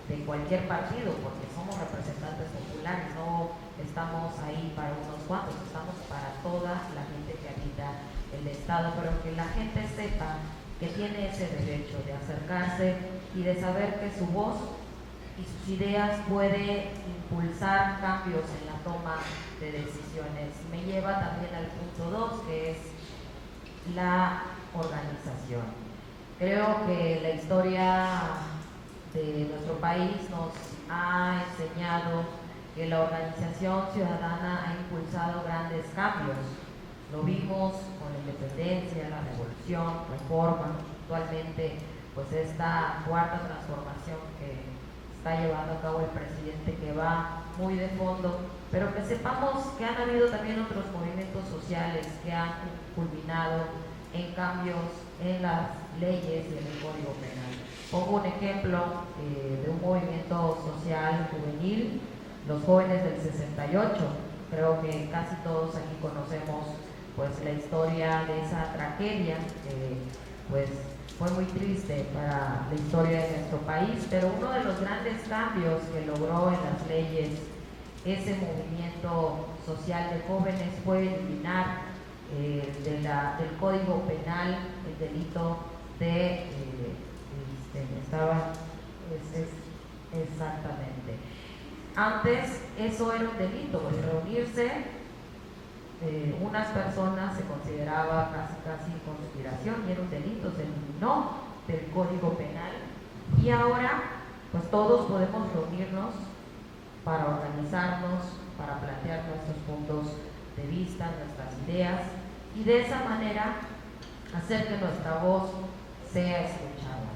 de cualquier partido, porque somos representantes populares, no estamos ahí para unos cuantos, estamos para toda la gente que habita el Estado, pero que la gente sepa que tiene ese derecho de acercarse y de saber que su voz y sus ideas puede impulsar cambios en la toma de decisiones. Me lleva también al punto 2, que es la organización. Creo que la historia de nuestro país nos ha enseñado que la organización ciudadana ha impulsado grandes cambios. Lo vimos con la independencia, la revolución, reforma, actualmente pues esta cuarta transformación que está llevando a cabo el presidente, que va muy de fondo, pero que sepamos que han habido también otros movimientos sociales que han culminado en cambios en las leyes y en el Código Penal. Pongo un ejemplo de un movimiento social juvenil, los jóvenes del 68. Creo que casi todos aquí conocemos pues la historia de esa tragedia que pues fue muy triste para la historia de nuestro país, pero uno de los grandes cambios que logró en las leyes ese movimiento social de jóvenes fue eliminar del Código Penal el delito de exactamente. Antes eso era un delito, pues reunirse unas personas se consideraba casi conspiración y era un delito, se eliminó del Código Penal y ahora pues todos podemos reunirnos para organizarnos, para plantear nuestros puntos de vista, nuestras ideas y de esa manera hacer que nuestra voz sea escuchada.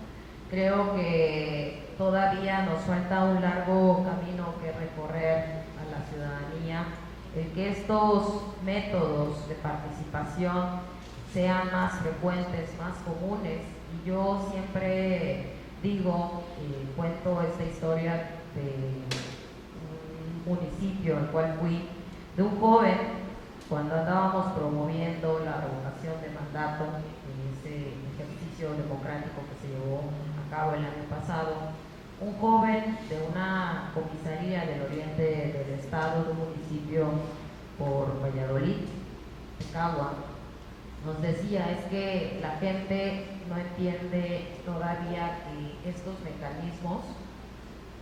Creo que todavía nos falta un largo camino que recorrer a la ciudadanía, el que estos métodos de participación sean más frecuentes, más comunes. Y yo siempre digo, cuento esta historia de un municipio al cual fui, de un joven, cuando andábamos promoviendo la revocación de mandato, en ese ejercicio democrático que se llevó a cabo el año pasado, un joven de una comisaría del oriente del estado, de un municipio por Valladolid, Tecagua, nos decía, es que la gente no entiende todavía que estos mecanismos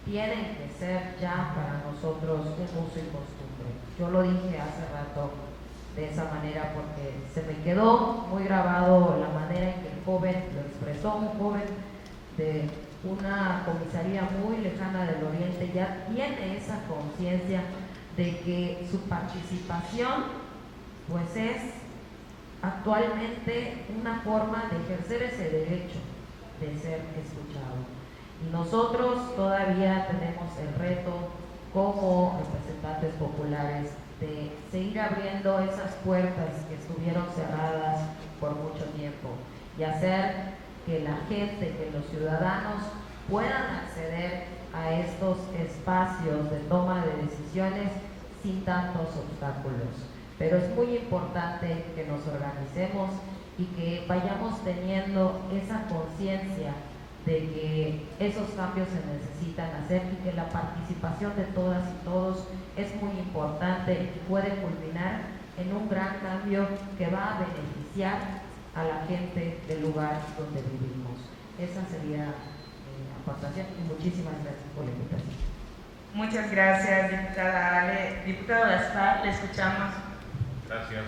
tienen que ser ya para nosotros un uso y costumbre. Yo lo dije hace rato de esa manera porque se me quedó muy grabado la manera en que el joven lo expresó, un joven de una comisaría muy lejana del oriente ya tiene esa conciencia de que su participación pues es actualmente una forma de ejercer ese derecho de ser escuchado. Y nosotros todavía tenemos el reto como representantes populares de seguir abriendo esas puertas que estuvieron cerradas por mucho tiempo y hacer que la gente, que los ciudadanos puedan acceder a estos espacios de toma de decisiones sin tantos obstáculos. Pero es muy importante que nos organicemos y que vayamos teniendo esa conciencia de que esos cambios se necesitan hacer y que la participación de todas y todos es muy importante y puede culminar en un gran cambio que va a beneficiar a la gente del lugar donde vivimos. Esa sería mi aportación y muchísimas gracias por la invitación. Muchas gracias, diputada Ale. Diputado Gaspar, le escuchamos. Gracias.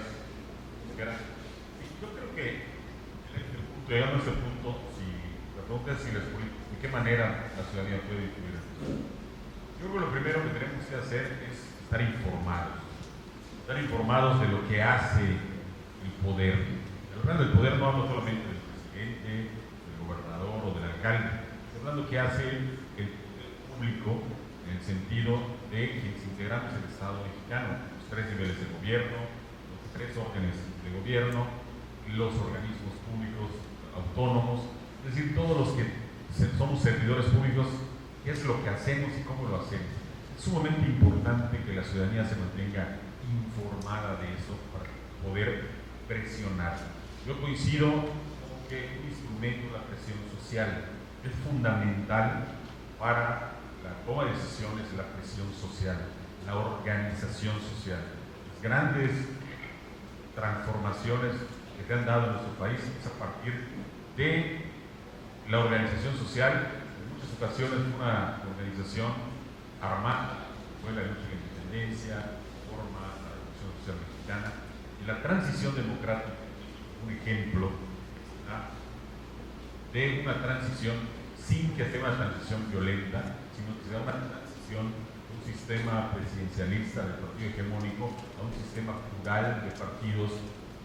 Yo creo que llegando a este punto, si la pregunta es de qué manera la ciudadanía puede influir en esto. Yo creo que lo primero que tenemos que hacer es estar informados. estar informados de lo que hace el poder. Hablando del poder no hablo solamente del presidente, del gobernador o del alcalde, estoy hablando de qué hace el público en el sentido de quienes integramos el Estado mexicano, los 3 niveles de gobierno, los 3 órdenes de gobierno, los organismos públicos autónomos, es decir, todos los que somos servidores públicos, qué es lo que hacemos y cómo lo hacemos. Es sumamente importante que la ciudadanía se mantenga informada de eso para poder presionar. Yo coincido con que un instrumento de la presión social es fundamental para la toma de decisiones, la presión social, la organización social. Las grandes transformaciones que se han dado en nuestro país es a partir de la organización social. En muchas ocasiones una organización armada, fue la lucha de la independencia, forma la Revolución Social Mexicana, y la transición democrática, un ejemplo de una transición sin que sea una transición violenta, sino que sea una transición de un sistema presidencialista del partido hegemónico a un sistema plural de partidos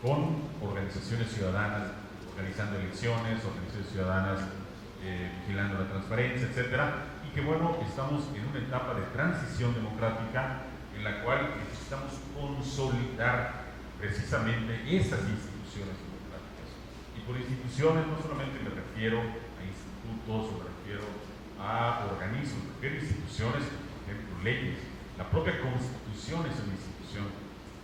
con organizaciones ciudadanas, organizando elecciones, organizaciones ciudadanas vigilando la transparencia, etcétera, y que bueno, estamos en una etapa de transición democrática en la cual necesitamos consolidar precisamente esas instituciones democráticas. Y por instituciones no solamente me refiero a institutos o me refiero a organismos, me refiero a instituciones, por ejemplo, leyes. La propia Constitución es una institución,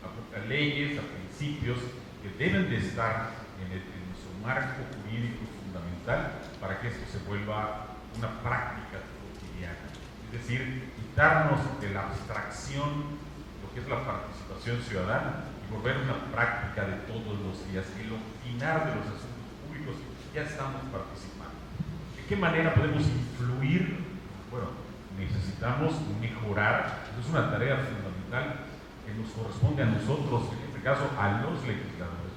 a leyes, a principios que deben de estar en nuestro marco jurídico fundamental para que esto se vuelva una práctica cotidiana. Es decir, quitarnos de la abstracción lo que es la participación ciudadana y volver una práctica de todos los días. El opinar de los asuntos públicos, ya estamos participando. ¿De qué manera podemos influir? Bueno, necesitamos mejorar, eso es una tarea fundamental que nos corresponde a nosotros, en este caso a los legisladores,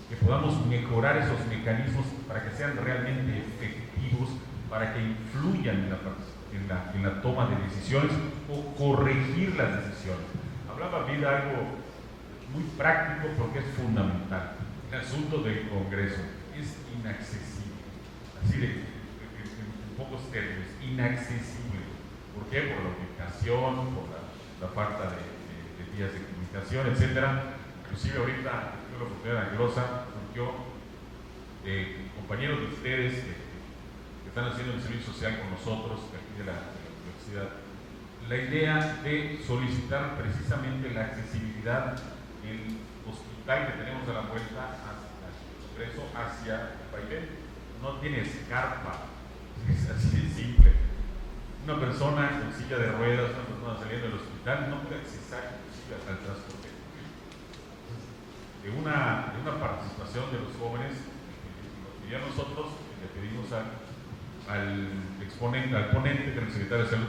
que podamos mejorar esos mecanismos para que sean realmente efectivos, para que influyan en la toma de decisiones o corregir las decisiones. Hablaba bien de algo muy práctico porque es fundamental. El asunto del Congreso es inaccesible, así en pocos términos, inaccesible. ¿Por qué? Por la ubicación, por la falta de vías de comunicación, etcétera. Inclusive ahorita tuve la oportunidad de Glosa, surgió compañeros de ustedes que están haciendo el servicio social con nosotros, aquí de la universidad, la idea de solicitar precisamente la accesibilidad del hospital que tenemos a la vuelta hacia el Congreso, hacia el pavimento. No tiene escarpa, es así de simple. Una persona con silla de ruedas, una persona saliendo del hospital, no puede accesar inclusive al transporte. De una participación de los jóvenes, y ya nosotros le pedimos al ponente, que es el secretario de Salud,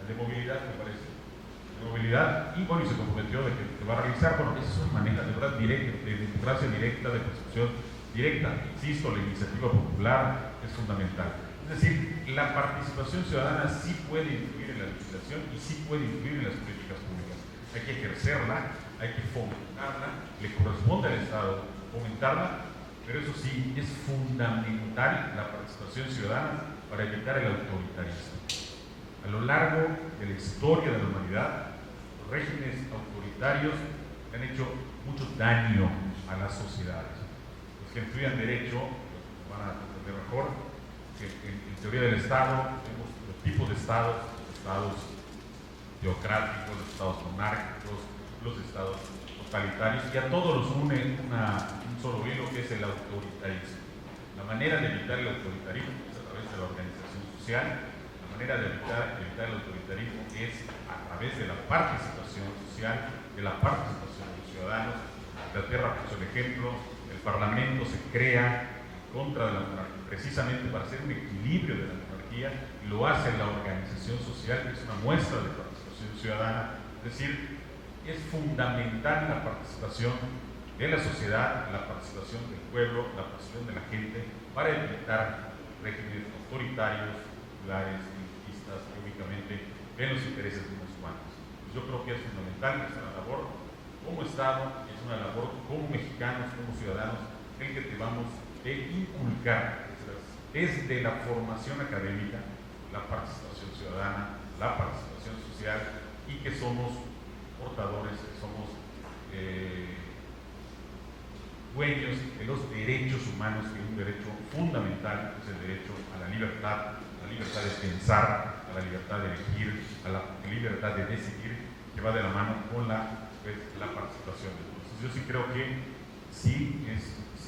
de movilidad, me parece, de movilidad, y bueno, y se comprometió de que va a realizar. Bueno, esa es una manera de verdad directa, de democracia directa, de percepción directa. Insisto, la iniciativa popular es fundamental. Es decir, la participación ciudadana sí puede influir en la legislación y sí puede influir en las políticas públicas. Hay que ejercerla, hay que fomentarla, le corresponde al Estado fomentarla, pero eso sí, es fundamental la participación ciudadana para evitar el autoritarismo. A lo largo de la historia de la humanidad, los regímenes autoritarios han hecho mucho daño a las sociedades. Los que estudian Derecho van a entender mejor que en teoría del Estado tenemos los tipos de estados, los estados teocráticos, los estados monárquicos, los estados totalitarios, y a todos los une un solo hilo, que es el autoritarismo. La manera de evitar el autoritarismo es a través de la organización social. La manera de evitar el autoritarismo es a través de la participación social, de la participación de los ciudadanos. Inglaterra puso el ejemplo, el Parlamento se crea en contra de la monarquía, precisamente para hacer un equilibrio de la monarquía, y lo hace la organización social, que es una muestra de participación ciudadana. Es decir, es fundamental la participación de la sociedad, la participación del pueblo, la participación de la gente, para evitar regímenes autoritarios, populares, elitistas, que únicamente ven los intereses de unos cuantos. Los yo creo que es fundamental, es una labor como Estado, es una labor como mexicanos, como ciudadanos, el que debamos de inculcar desde la formación académica, la participación ciudadana, la participación social, y que somos portadores, que somos dueños de los derechos humanos, que es un derecho fundamental, es el derecho a la libertad de pensar, a la libertad de elegir, a la libertad de decidir, que va de la mano con la participación de todos. Yo sí creo que sí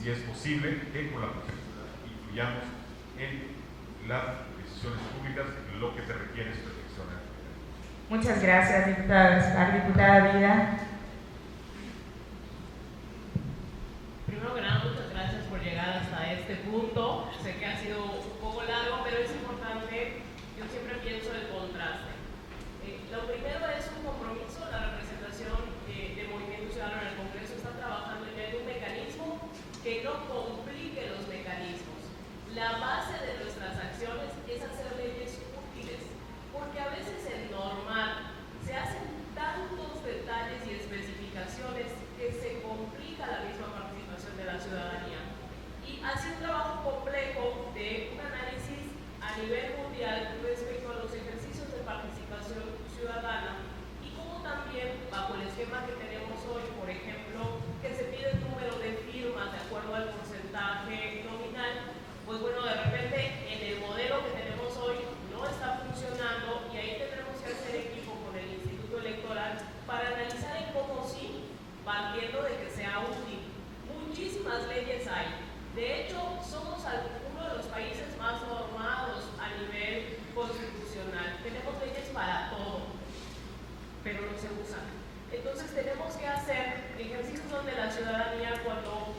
es posible que con la posibilidad incluyamos en las decisiones públicas lo que se requiere es perfeccionar. Muchas gracias, diputada Gaspar. Diputada Vida. Primero que nada, muchas gracias por llegar hasta este punto. Sé que ha sido un poco largo, pero es importante. Yo siempre pienso el contraste. Lo primero es un compromiso. La representación de Movimiento Ciudadano en el Congreso está trabajando ya en un mecanismo que no complique los mecanismos. La base de nuestras acciones es hacer leyes útiles, porque a veces en normal se hacen tantos detalles y especificaciones que se complica la misma participación de la ciudadanía. Y hace un trabajo complejo de un análisis a nivel mundial respecto a los ejercicios de participación ciudadana y cómo también, bajo el esquema que tenemos hoy, por ejemplo, que se pide el número de firmas de acuerdo al porcentaje nominal, pues bueno, de repente en el modelo que tenemos hoy no está funcionando, y ahí tendremos que hacer equipo con el Instituto Electoral para analizar en cómo sí, partiendo de que sea útil. Muchísimas leyes hay. De hecho, somos uno de los países más normados a nivel constitucional. Tenemos leyes para todo, pero no se usan. Entonces tenemos que hacer ejercicios donde la ciudadanía, cuando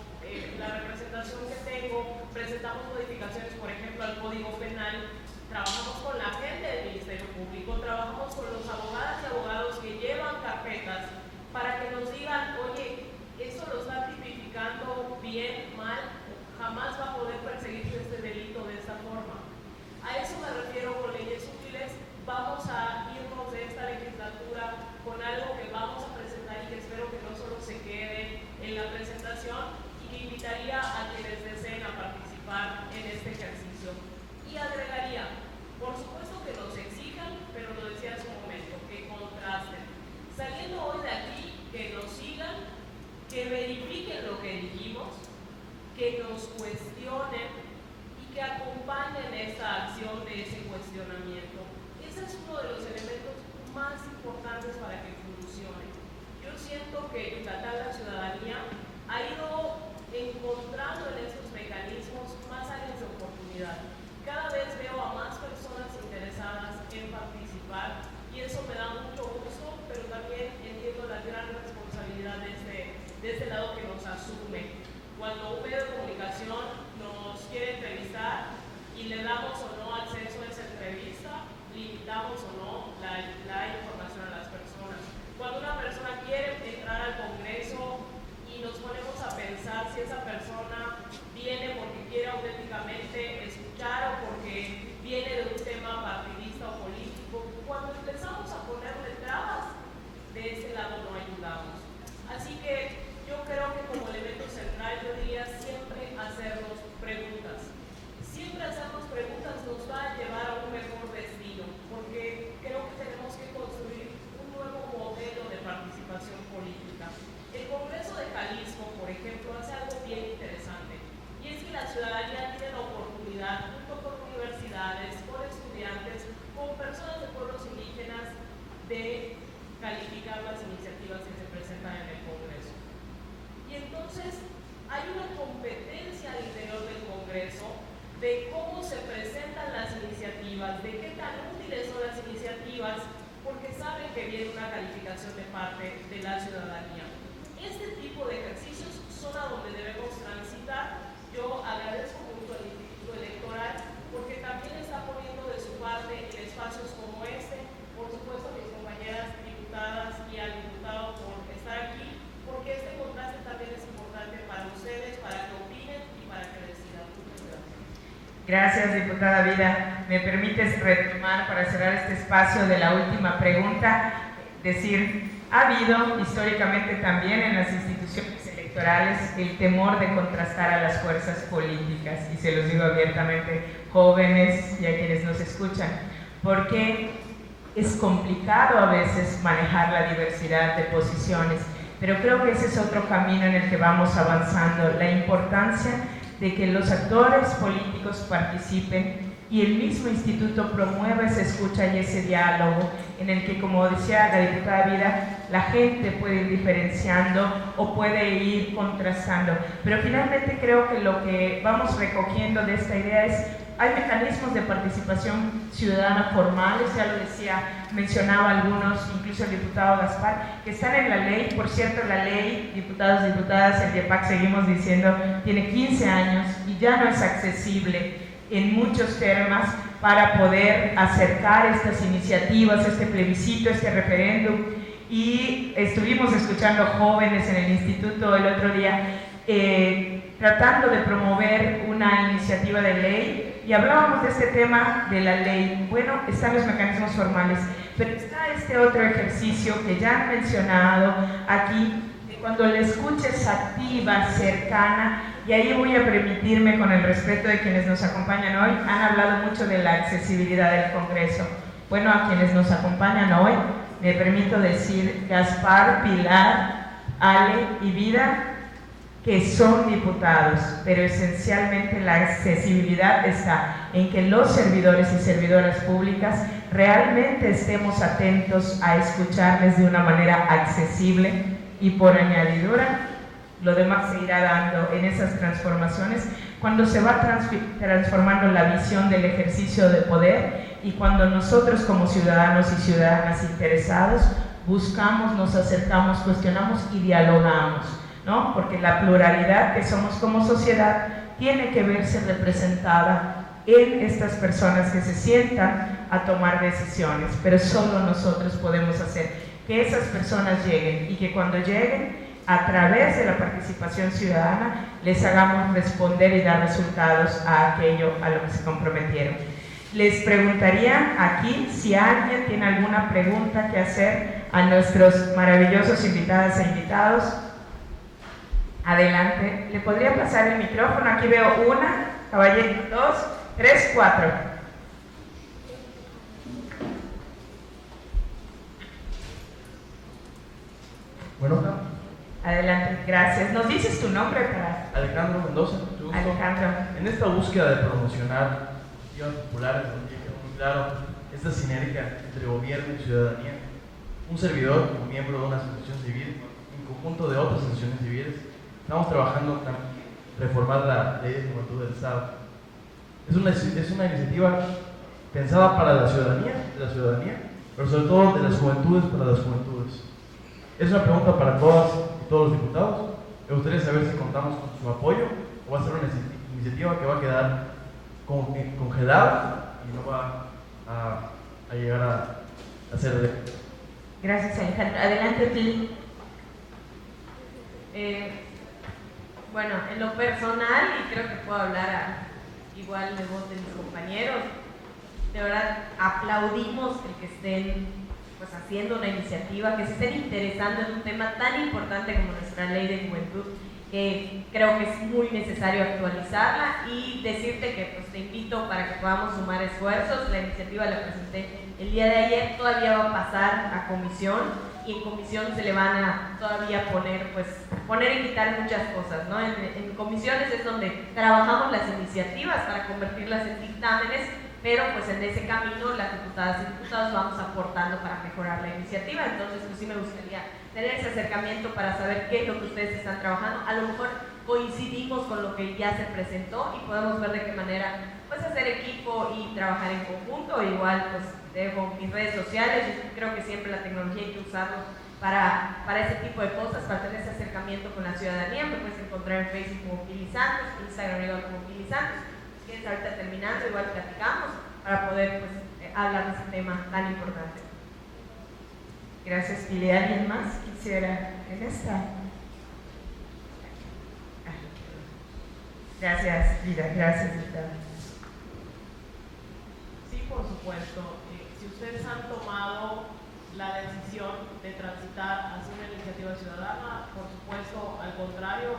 la representación que tengo, presentamos modificaciones, por ejemplo, al Código Penal, trabajamos con la gente del Ministerio Público, trabajamos con los abogadas y abogados que llevan carpetas para que nos digan, oye, esto lo está tipificando bien, mal, jamás va a poder perseguirse este delito de esta forma. A eso me refiero con leyes útiles. Vamos a irnos de esta legislatura con algo que vamos a presentar y que espero que no solo se quede en la presentación, y que invitaría a quienes deseen a participar en este ejercicio. Y agregaría, por supuesto que nos exijan, pero lo decía hace un momento, que contrasten. Saliendo hoy de aquí, que nos sigan, que verifiquen lo que dijimos, que nos cuestionen y que acompañen esta acción de ese cuestionamiento. Ese es uno de los elementos más importantes para que funcione. Yo siento que Yucatán, la ciudadanía, ha ido encontrando en estos mecanismos más áreas de oportunidad. Cada vez veo a más personas interesadas en participar, y eso me da mucho gusto, pero también entiendo la gran responsabilidad de este lado que nos asume. Cuando un medio de comunicación nos quiere entrevistar y le damos o no acceso a esa entrevista, limitamos o no la información a las personas. Cuando una persona quiere entrar al Congreso y nos ponemos a pensar si esa persona viene porque quiere auténticamente escuchar o porque viene de un tema partidista o político, cuando empezamos a ponerle trabas, de ese lado no ayudamos. Así que yo creo que como elemento central yo diría siempre hacernos preguntas. Siempre hacernos preguntas nos va a llevar a un mejor destino, porque creo que tenemos que construir un nuevo modelo de participación política. El Congreso de Jalisco, por ejemplo, hace algo bien interesante, y es que la ciudadanía tiene la oportunidad, junto con universidades, con estudiantes, con personas de pueblos indígenas, de calificar las iniciativas que se presentan en el Congreso. Y entonces hay una competencia al interior del Congreso de cómo se presentan las iniciativas, de qué tan útiles son las iniciativas, porque saben que viene una calificación de parte de la ciudadanía. Este tipo de ejercicios son a donde debemos transitar. Yo agradezco mucho al Instituto Electoral porque también está poniendo de su parte en espacios como este, por supuesto a mis compañeras diputadas y al diputado por estar aquí, porque este contraste también es importante para ustedes, para que opinen y para que decidan. Muchas gracias. Gracias, diputada Vida. ¿Me permites retomar para cerrar este espacio de la última pregunta? decir, ha habido históricamente también en las instituciones electorales el temor de contrastar a las fuerzas políticas, y se los digo abiertamente, jóvenes y a quienes nos escuchan, porque es complicado a veces manejar la diversidad de posiciones, pero creo que ese es otro camino en el que vamos avanzando, la importancia de que los actores políticos participen y el mismo instituto promueva esa escucha y ese diálogo en el que, como decía la diputada Vida, la gente puede ir diferenciando o puede ir contrastando. Pero finalmente creo que lo que vamos recogiendo de esta idea es, hay mecanismos de participación ciudadana formales, ya lo decía, mencionaba algunos, incluso el diputado Gaspar, que están en la ley. Por cierto, la ley, diputados y diputadas, el IEPAC, seguimos diciendo, tiene 15 años y ya no es accesible en muchos temas para poder acercar estas iniciativas, este plebiscito, este referéndum. Y estuvimos escuchando jóvenes en el instituto el otro día tratando de promover una iniciativa de ley, y hablábamos de este tema de la ley. Bueno, están los mecanismos formales, pero está este otro ejercicio que ya han mencionado aquí, de cuando la escucha es activa, cercana. Y ahí voy a permitirme, con el respeto de quienes nos acompañan hoy, han hablado mucho de la accesibilidad del Congreso. Bueno, a quienes nos acompañan hoy, me permito decir Gaspar, Pilar, Ale y Vida, que son diputados, pero esencialmente la accesibilidad está en que los servidores y servidoras públicas realmente estemos atentos a escucharles de una manera accesible, y por añadidura, lo demás se irá dando en esas transformaciones cuando se va transformando la visión del ejercicio de poder, y cuando nosotros como ciudadanos y ciudadanas interesados buscamos, nos acercamos, cuestionamos y dialogamos, ¿no? Porque la pluralidad que somos como sociedad tiene que verse representada en estas personas que se sientan a tomar decisiones, pero solo nosotros podemos hacer que esas personas lleguen, y que cuando lleguen, a través de la participación ciudadana, les hagamos responder y dar resultados a aquello a lo que se comprometieron. Les preguntaría aquí si alguien tiene alguna pregunta que hacer a nuestros maravillosos invitadas e invitados. Adelante. ¿Le podría pasar el micrófono? Aquí veo una, caballero, 2, 3, 4. Bueno. Adelante, gracias. ¿Nos dices tu nombre para...? Alejandro Mendoza, mucho gusto. Alejandro. En esta búsqueda de promocionar iniciativas populares, donde queda muy claro esta sinergia entre gobierno y ciudadanía, un servidor como miembro de una asociación civil, en conjunto de otras asociaciones civiles, estamos trabajando para reformar la ley de juventud del Estado. Es una iniciativa pensada para la ciudadanía, pero sobre todo de las juventudes para las juventudes. Es una pregunta para todas y todos los diputados. Me gustaría saber si contamos con su apoyo, o va a ser una iniciativa que va a quedar congelada y no va a llegar a ser de... Gracias, Alejandro. Adelante, Pili. Bueno, en lo personal, y creo que puedo hablar igual de voz de mis compañeros, de verdad aplaudimos el que estén pues haciendo una iniciativa, que se estén interesando en un tema tan importante como nuestra ley de juventud, que creo que es muy necesario actualizarla, y decirte que pues te invito para que podamos sumar esfuerzos. La iniciativa la presenté el día de ayer, todavía va a pasar a comisión, y en comisión se le van a todavía poner y quitar muchas cosas, ¿no? En comisiones es donde trabajamos las iniciativas para convertirlas en dictámenes, pero pues en ese camino las diputadas y diputados vamos aportando para mejorar la iniciativa. Entonces pues sí me gustaría tener ese acercamiento para saber qué es lo que ustedes están trabajando. A lo mejor coincidimos con lo que ya se presentó y podemos ver de qué manera pues hacer equipo y trabajar en conjunto. Igual pues dejo mis redes sociales. Yo creo que siempre la tecnología hay que usarlo para ese tipo de cosas, para tener ese acercamiento con la ciudadanía. Me puedes encontrar en Facebook como Pili Santos, Instagram igual como Pili Santos. Si quieres, ahorita terminando, igual platicamos para poder pues, hablar de ese tema tan importante. Gracias, Pili. ¿Alguien más quisiera en esta? Gracias, Vida. Gracias, Vida. Sí, por supuesto. Si ustedes han tomado la decisión de transitar hacia una iniciativa ciudadana. Por supuesto, al contrario,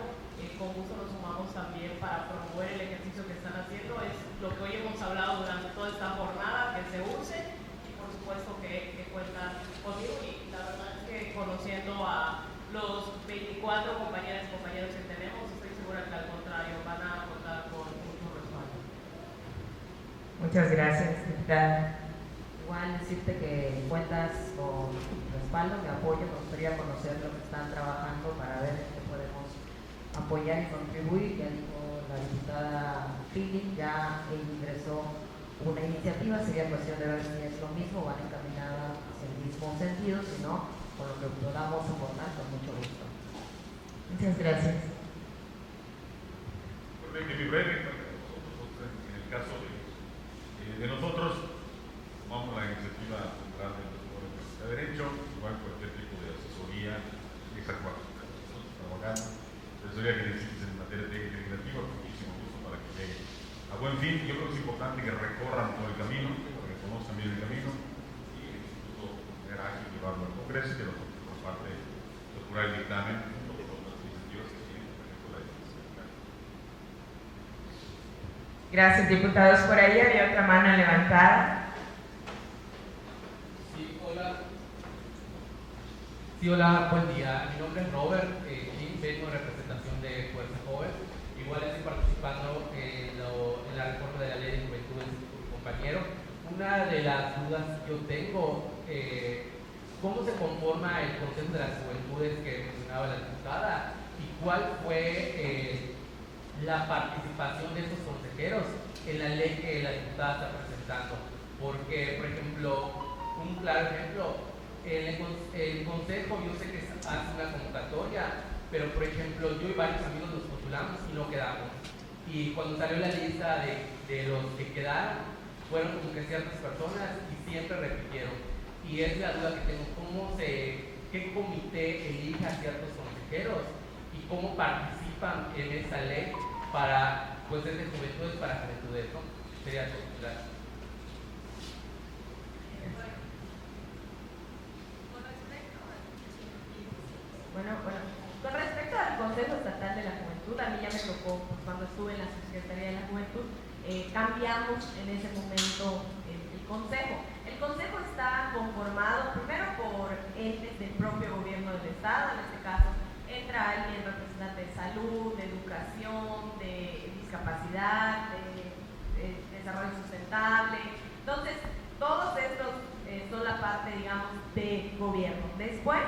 con gusto nos sumamos también para promover el ejercicio que están haciendo. Es lo que hoy hemos hablado durante toda esta jornada, que se use, y por supuesto que cuentan conmigo. Y la verdad es que conociendo a los 24 compañeras y compañeros que tenemos, estoy segura que al contrario van a contar con mucho respaldo. Muchas gracias, diputada. Igual decirte que cuentas con respaldo, mi apoyo. Me gustaría conocer lo que están trabajando para ver en qué podemos apoyar y contribuir. Ya dijo la diputada Philip, ya ingresó una iniciativa, sería cuestión de ver si es lo mismo, van encaminadas en el mismo sentido, si no, con lo que podamos aportar, con mucho gusto. Muchas gracias. En el caso de nosotros, tomamos la iniciativa central del Desarrollo de Derecho, igual cualquier tipo de asesoría, esa nosotros trabajando, asesoría que necesites en materia técnica y legislativa, con muchísimo gusto para que llegue a buen fin. Yo creo que es importante que recorran todo el camino, para que conozcan bien el camino y el Instituto era ágil llevarlo al Congreso, que nosotros por parte de procurar el dictamen junto con otras iniciativas que tienen, por ejemplo, la iniciativa. Gracias, diputados. Por ahí había otra mano levantada. Sí, hola, buen día. Mi nombre es Robert, vengo en representación de Fuerza Joven. Igual estoy participando en la reforma de la Ley de Juventudes con mi compañero. Una de las dudas que yo tengo, ¿cómo se conforma el Consejo de las Juventudes que mencionaba la diputada? ¿Y cuál fue la participación de estos consejeros en la ley que la diputada está presentando? Porque, por ejemplo, un claro ejemplo, el consejo yo sé que hace una convocatoria, pero por ejemplo yo y varios amigos nos postulamos y no quedamos. Y cuando salió la lista de los que quedaron, fueron como que ciertas personas y siempre repitieron. Y es la duda que tengo, qué comité elige a ciertos consejeros y cómo participan en esa ley para, pues, es de juventudes para juventudes, ¿no? Sería todo. Gracias. Bueno, con respecto al Consejo Estatal de la Juventud, a mí ya me tocó, pues, cuando estuve en la Subsecretaría de la Juventud, cambiamos en ese momento el Consejo. El Consejo está conformado primero por entes del propio gobierno del Estado, en este caso entra alguien representante de salud, de educación, de discapacidad, de desarrollo sustentable. Entonces, todos estos son la parte, digamos, de gobierno. Después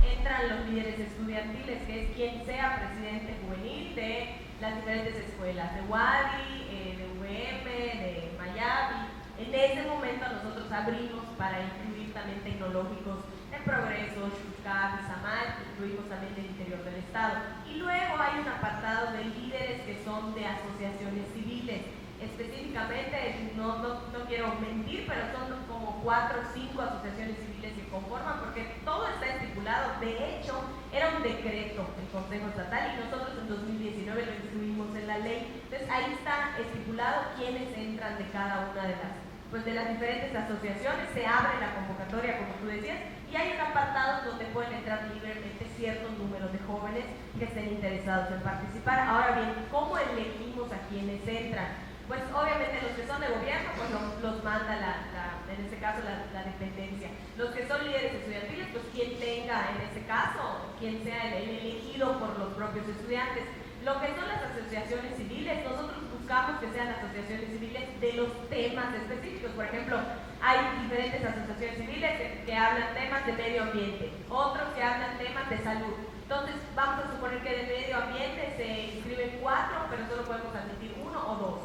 entran los líderes estudiantiles, que es quien sea presidente juvenil de las diferentes escuelas, de Wadi, de UVM, de Miami. En ese momento nosotros abrimos para incluir también tecnológicos de Progreso, Xucab, Izamal, incluimos también del interior del estado. Y luego hay un apartado de líderes que son de asociaciones civiles. Específicamente, no quiero mentir, pero son como 4 o 5 asociaciones civiles que conforman, porque todo está estipulado. De hecho, era un decreto el Consejo Estatal y nosotros en 2019 lo incluimos en la ley. Entonces ahí está estipulado quiénes entran de cada una de las diferentes asociaciones. Se abre la convocatoria, como tú decías, y hay un apartado donde pueden entrar libremente ciertos números de jóvenes que estén interesados en participar. Ahora bien, ¿cómo elegimos a quienes entran? Pues obviamente los que son de gobierno, pues los manda en este caso la dependencia. Los que son líderes estudiantiles, pues quien tenga en este caso, quien sea el elegido por los propios estudiantes. Lo que son las asociaciones civiles, nosotros buscamos que sean asociaciones civiles de los temas específicos. Por ejemplo, hay diferentes asociaciones civiles que hablan temas de medio ambiente, otros que hablan temas de salud. Entonces vamos a suponer que de medio ambiente se inscriben 4, pero solo podemos admitir 1 o 2.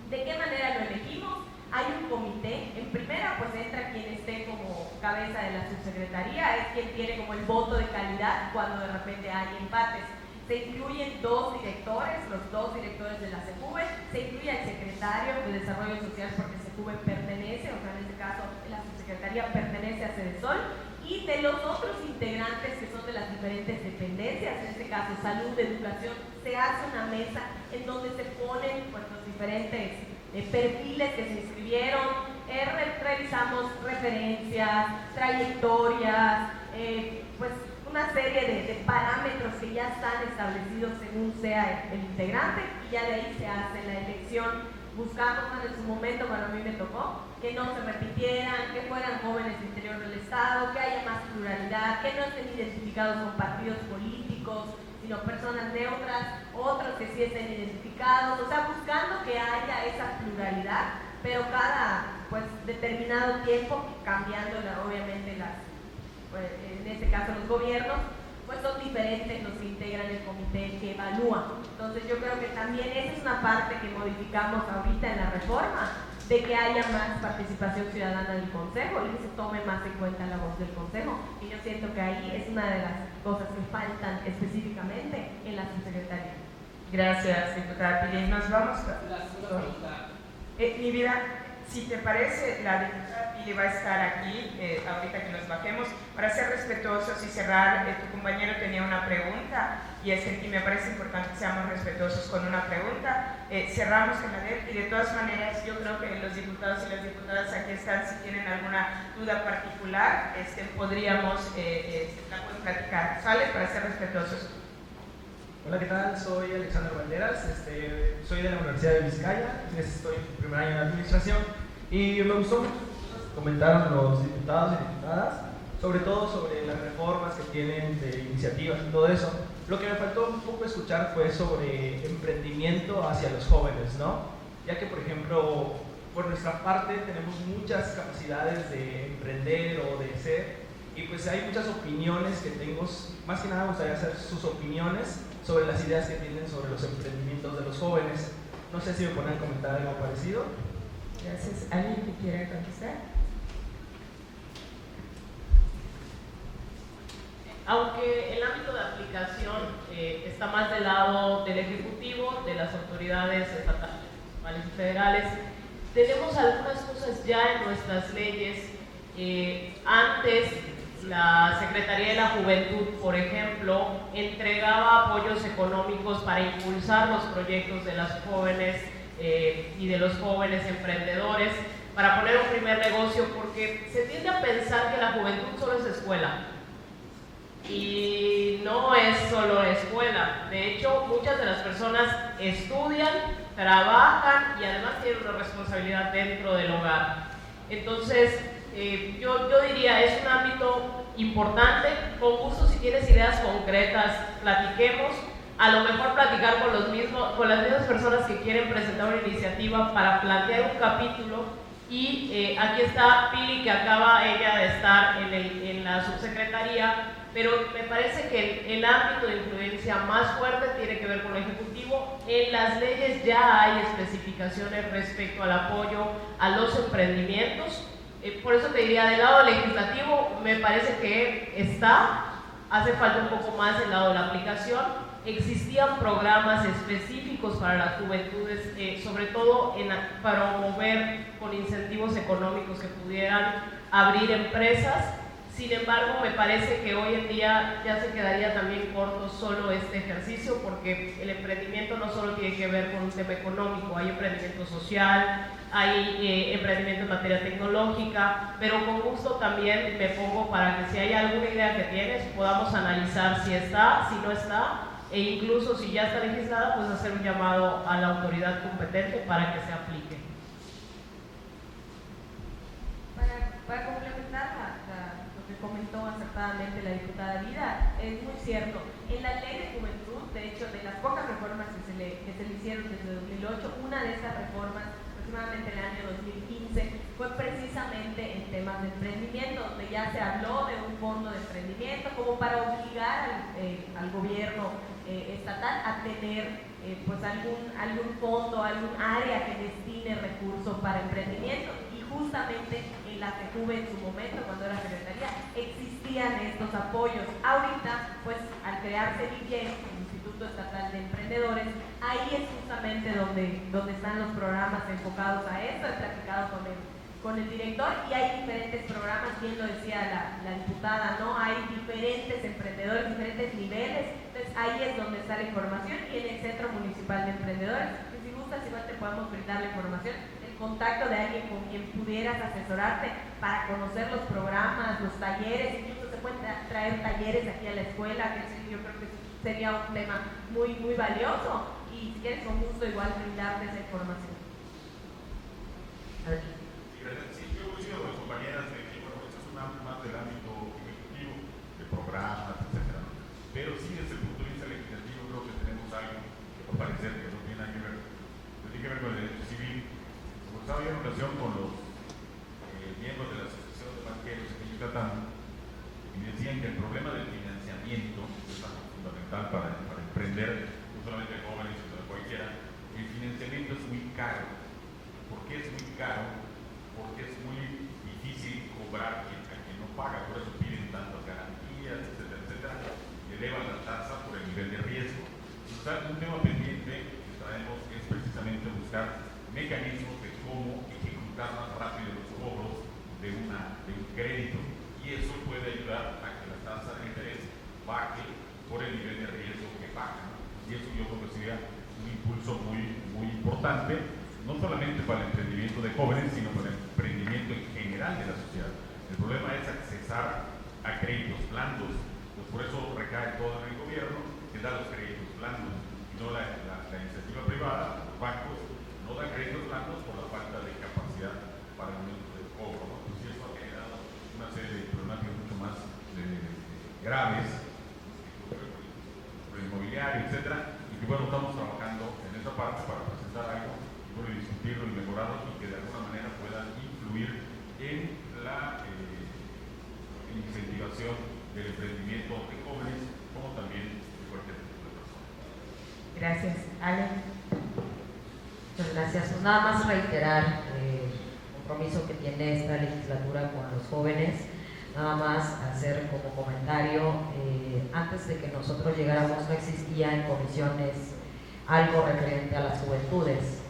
¿De qué manera lo elegimos? Hay un comité. En primera, pues entra quien esté como cabeza de la subsecretaría, es quien tiene como el voto de calidad cuando de repente hay empates. Se incluyen 2 directores, los 2 directores de la SEJUVEN, se incluye el secretario de Desarrollo Social porque SEJUVEN pertenece, o sea, en este caso la subsecretaría pertenece a Cedesol, y de los otros integrantes que son de las diferentes dependencias, en este caso salud, educación, se hace una mesa en donde se ponen, pues, los diferentes perfiles que se inscribieron, revisamos referencias, trayectorias, pues una serie de parámetros que ya están establecidos según sea el integrante, y ya de ahí se hace la elección. Buscamos en su momento, cuando a mí me tocó, que no se repitieran, que fueran jóvenes del interior del Estado, que haya más pluralidad, que no estén identificados con partidos políticos, sino personas neutras, otros que sí estén identificados, o sea, buscando que haya esa pluralidad, pero cada pues determinado tiempo, cambiando obviamente pues, en este caso los gobiernos, pues son diferentes los que integran el comité que evalúa. Entonces yo creo que también esa es una parte que modificamos ahorita en la reforma, de que haya más participación ciudadana del Consejo y que se tome más en cuenta la voz del Consejo. Y yo siento que ahí es una de las cosas que faltan específicamente en la subsecretaría. Gracias, diputada Pili. Nos vamos La segunda pregunta. mi vida, si te parece, la diputada Pili va a estar aquí ahorita que nos bajemos para ser respetuosos y cerrar. Tu compañero tenía una pregunta y me parece importante que seamos respetuosos con una pregunta. Cerramos en la de él y de todas maneras yo creo que los diputados y las diputadas aquí están, si tienen alguna duda particular, podríamos, la pueden platicar, ¿sale? Para ser respetuosos. Hola, ¿qué tal? Soy Alexander Valderas, soy de la Universidad de Vizcaya, estoy en primer año de administración y me gustó mucho lo que comentaron los diputados y diputadas, sobre todo sobre las reformas que tienen de iniciativas y todo eso. Lo que me faltó un poco escuchar fue sobre emprendimiento hacia los jóvenes, ¿no? Ya que, por ejemplo, por nuestra parte tenemos muchas capacidades de emprender o de ser, y pues hay muchas opiniones que tengo. Más que nada me gustaría saber sus opiniones sobre las ideas que tienen sobre los emprendimientos de los jóvenes. No sé si me pueden comentar algo parecido. Gracias. ¿Alguien que quiera contestar? Aunque el ámbito de aplicación está más del lado del Ejecutivo, de las autoridades estatales, municipales y federales, tenemos algunas cosas ya en nuestras leyes. Antes, la Secretaría de la Juventud, por ejemplo, entregaba apoyos económicos para impulsar los proyectos de las jóvenes y de los jóvenes emprendedores, para poner un primer negocio, porque se tiende a pensar que la juventud solo es escuela. Y no es solo escuela. De hecho, muchas de las personas estudian, trabajan y además tienen una responsabilidad dentro del hogar. Entonces, yo diría, es un ámbito importante. Con gusto, si tienes ideas concretas, platiquemos. A lo mejor platicar con las mismas personas que quieren presentar una iniciativa para plantear un capítulo. Y aquí está Pili, que acaba ella de estar en la subsecretaría, pero me parece que el ámbito de influencia más fuerte tiene que ver con el Ejecutivo. En las leyes ya hay especificaciones respecto al apoyo a los emprendimientos. Por eso te diría, del lado legislativo me parece que hace falta un poco más el lado de la aplicación. Existían programas específicos para las juventudes, sobre todo para promover con incentivos económicos que pudieran abrir empresas. Sin embargo, me parece que hoy en día ya se quedaría también corto solo este ejercicio, porque el emprendimiento no solo tiene que ver con un tema económico, hay emprendimiento social, hay emprendimiento en materia tecnológica, pero con gusto también me pongo para que si hay alguna idea que tienes, podamos analizar si está, si no está, e incluso si ya está legislada, pues hacer un llamado a la autoridad competente para que se aplique. Para complementar lo que comentó acertadamente la diputada Vida, es muy cierto. En la ley de juventud, de hecho, de las pocas reformas que se le hicieron desde 2008, una de esas reformas, aproximadamente en el año 2015, fue precisamente en temas de emprendimiento, donde ya se habló de un fondo de emprendimiento como para obligar al gobierno estatal a tener pues algún fondo, algún área que destine recursos para emprendimiento. Y justamente en la CEJUVE en su momento, cuando era secretaría, existían estos apoyos. Ahorita, pues al crearse el IEM, el Instituto Estatal de Emprendedores, ahí es justamente donde están los programas enfocados a esto. He platicado con el director y hay diferentes programas, bien lo decía la diputada, ¿no? Hay diferentes emprendedores, diferentes niveles. Entonces ahí es donde está la información, y en el Centro Municipal de Emprendedores, que si gustas, igual te podemos brindar la información. El contacto de alguien con quien pudieras asesorarte para conocer los programas, los talleres, incluso se pueden traer talleres aquí a la escuela, que yo creo que sería un tema muy, muy valioso, y si quieres con gusto igual brindarte esa información. Sí, yo coincido con mis compañeras de que bueno, esto es más del ámbito ejecutivo, de programas, etcétera. Pero sí, desde el punto de vista legislativo, creo que tenemos algo que va a parecer que no tiene nada que ver, con el derecho civil. Como estaba yo en ocasión con los miembros de la Asociación de Banqueros de Yucatán, y me decían que el problema del financiamiento es algo fundamental para emprender, no solamente de jóvenes, sino de cualquiera. El financiamiento es muy caro. ¿Por qué es muy caro? Porque es muy difícil cobrar a quien no paga, por eso piden tantas garantías, etcétera, etcétera, y elevan la tasa por el nivel de riesgo. Entonces, un tema pendiente que traemos es precisamente buscar mecanismos de cómo ejecutar más rápido los cobros de un crédito, y eso puede ayudar a que la tasa de interés baje por el nivel de riesgo que paga, ¿no? Y eso yo creo que sería un impulso muy, muy importante, no solamente para el emprendimiento de jóvenes, sino para el emprendimiento en general de la sociedad. El problema es accesar a créditos blandos, pues por eso recae todo en el gobierno, que da los créditos blandos, y no la iniciativa privada. Los bancos no dan créditos blandos por la falta de capacidad para el momento del cobro, ¿no? Entonces eso ha generado una serie de problemáticas mucho más graves, sobre el inmobiliario, etcétera, y que bueno, estamos trabajando en esa parte para presentar algo y discutirlo y mejorarlo, y que de alguna manera pueda influir en la incentivación del emprendimiento de jóvenes, como también de cualquier tipo de persona. Gracias. Ale. Muchas gracias. Pues nada más reiterar el compromiso que tiene esta legislatura con los jóvenes. Nada más hacer como comentario, antes de que nosotros llegáramos no existía en comisiones algo referente a las juventudes.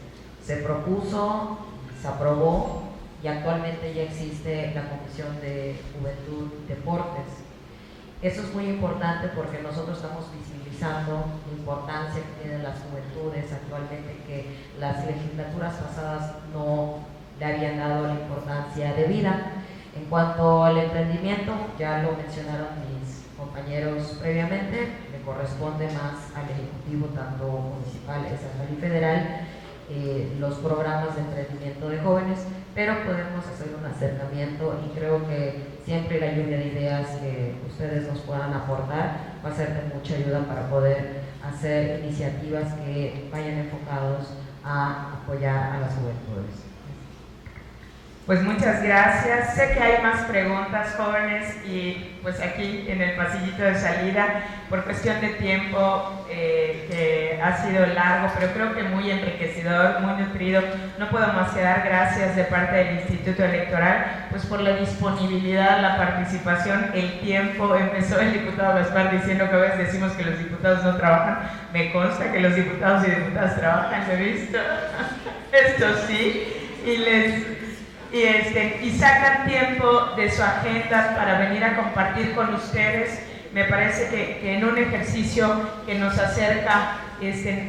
Se propuso, se aprobó, y actualmente ya existe la Comisión de Juventud y Deportes. Eso es muy importante porque nosotros estamos visibilizando la importancia que tienen las juventudes actualmente, que las legislaturas pasadas no le habían dado la importancia debida. En cuanto al emprendimiento, ya lo mencionaron mis compañeros previamente, le corresponde más al Ejecutivo, tanto municipal, estatal y federal, los programas de emprendimiento de jóvenes, pero podemos hacer un acercamiento, y creo que siempre la lluvia de ideas que ustedes nos puedan aportar va a ser de mucha ayuda para poder hacer iniciativas que vayan enfocados a apoyar a las juventudes. Pues muchas gracias. Sé que hay más preguntas, jóvenes, y pues aquí en el pasillito de salida, por cuestión de tiempo, que ha sido largo, pero creo que muy enriquecedor, muy nutrido. No puedo más que dar gracias de parte del Instituto Electoral, pues por la disponibilidad, la participación, el tiempo. Empezó el diputado Gaspar diciendo que a veces decimos que los diputados no trabajan. Me consta que los diputados y diputadas trabajan, lo he visto. Esto sí, y sacan tiempo de su agenda para venir a compartir con ustedes. Me parece que en un ejercicio que nos acerca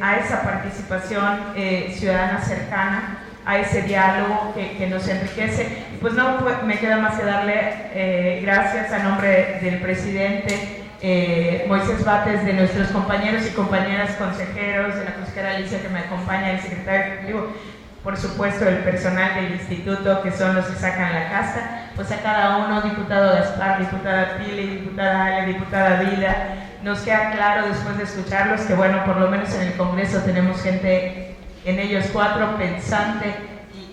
a esa participación ciudadana cercana, a ese diálogo que nos enriquece. Pues no me queda más que darle gracias a nombre del presidente Moisés Bates, de nuestros compañeros y compañeras consejeros, de la consejera Alicia que me acompaña, el secretario ejecutivo, por supuesto el personal del instituto, que son los que sacan la casta, pues a cada uno, diputado Gaspar, diputada Pili, diputada Ale, diputada Vida. Nos queda claro después de escucharlos que bueno, por lo menos en el Congreso tenemos gente, en ellos 4, pensante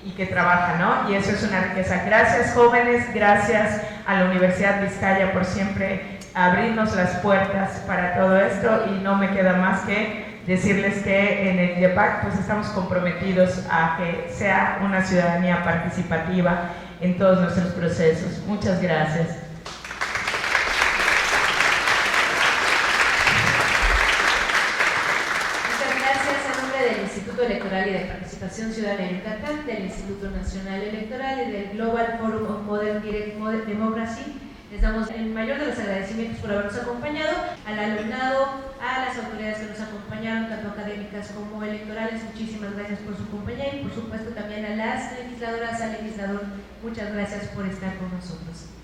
y que trabaja, ¿no? Y eso es una riqueza. Gracias, jóvenes, gracias a la Universidad Vizcaya por siempre abrirnos las puertas para todo esto, y no me queda más que decirles que en el IEPAC pues estamos comprometidos a que sea una ciudadanía participativa en todos nuestros procesos. Muchas gracias. Muchas gracias a nombre del Instituto Electoral y de Participación Ciudadana de Yucatán, del Instituto Nacional Electoral y del Global Forum on Modern Direct Democracy. Les damos el mayor de los agradecimientos por habernos acompañado, al alumnado, a las autoridades que nos acompañaron, tanto académicas como electorales. Muchísimas gracias por su compañía y por supuesto también a las legisladoras, al legislador, muchas gracias por estar con nosotros.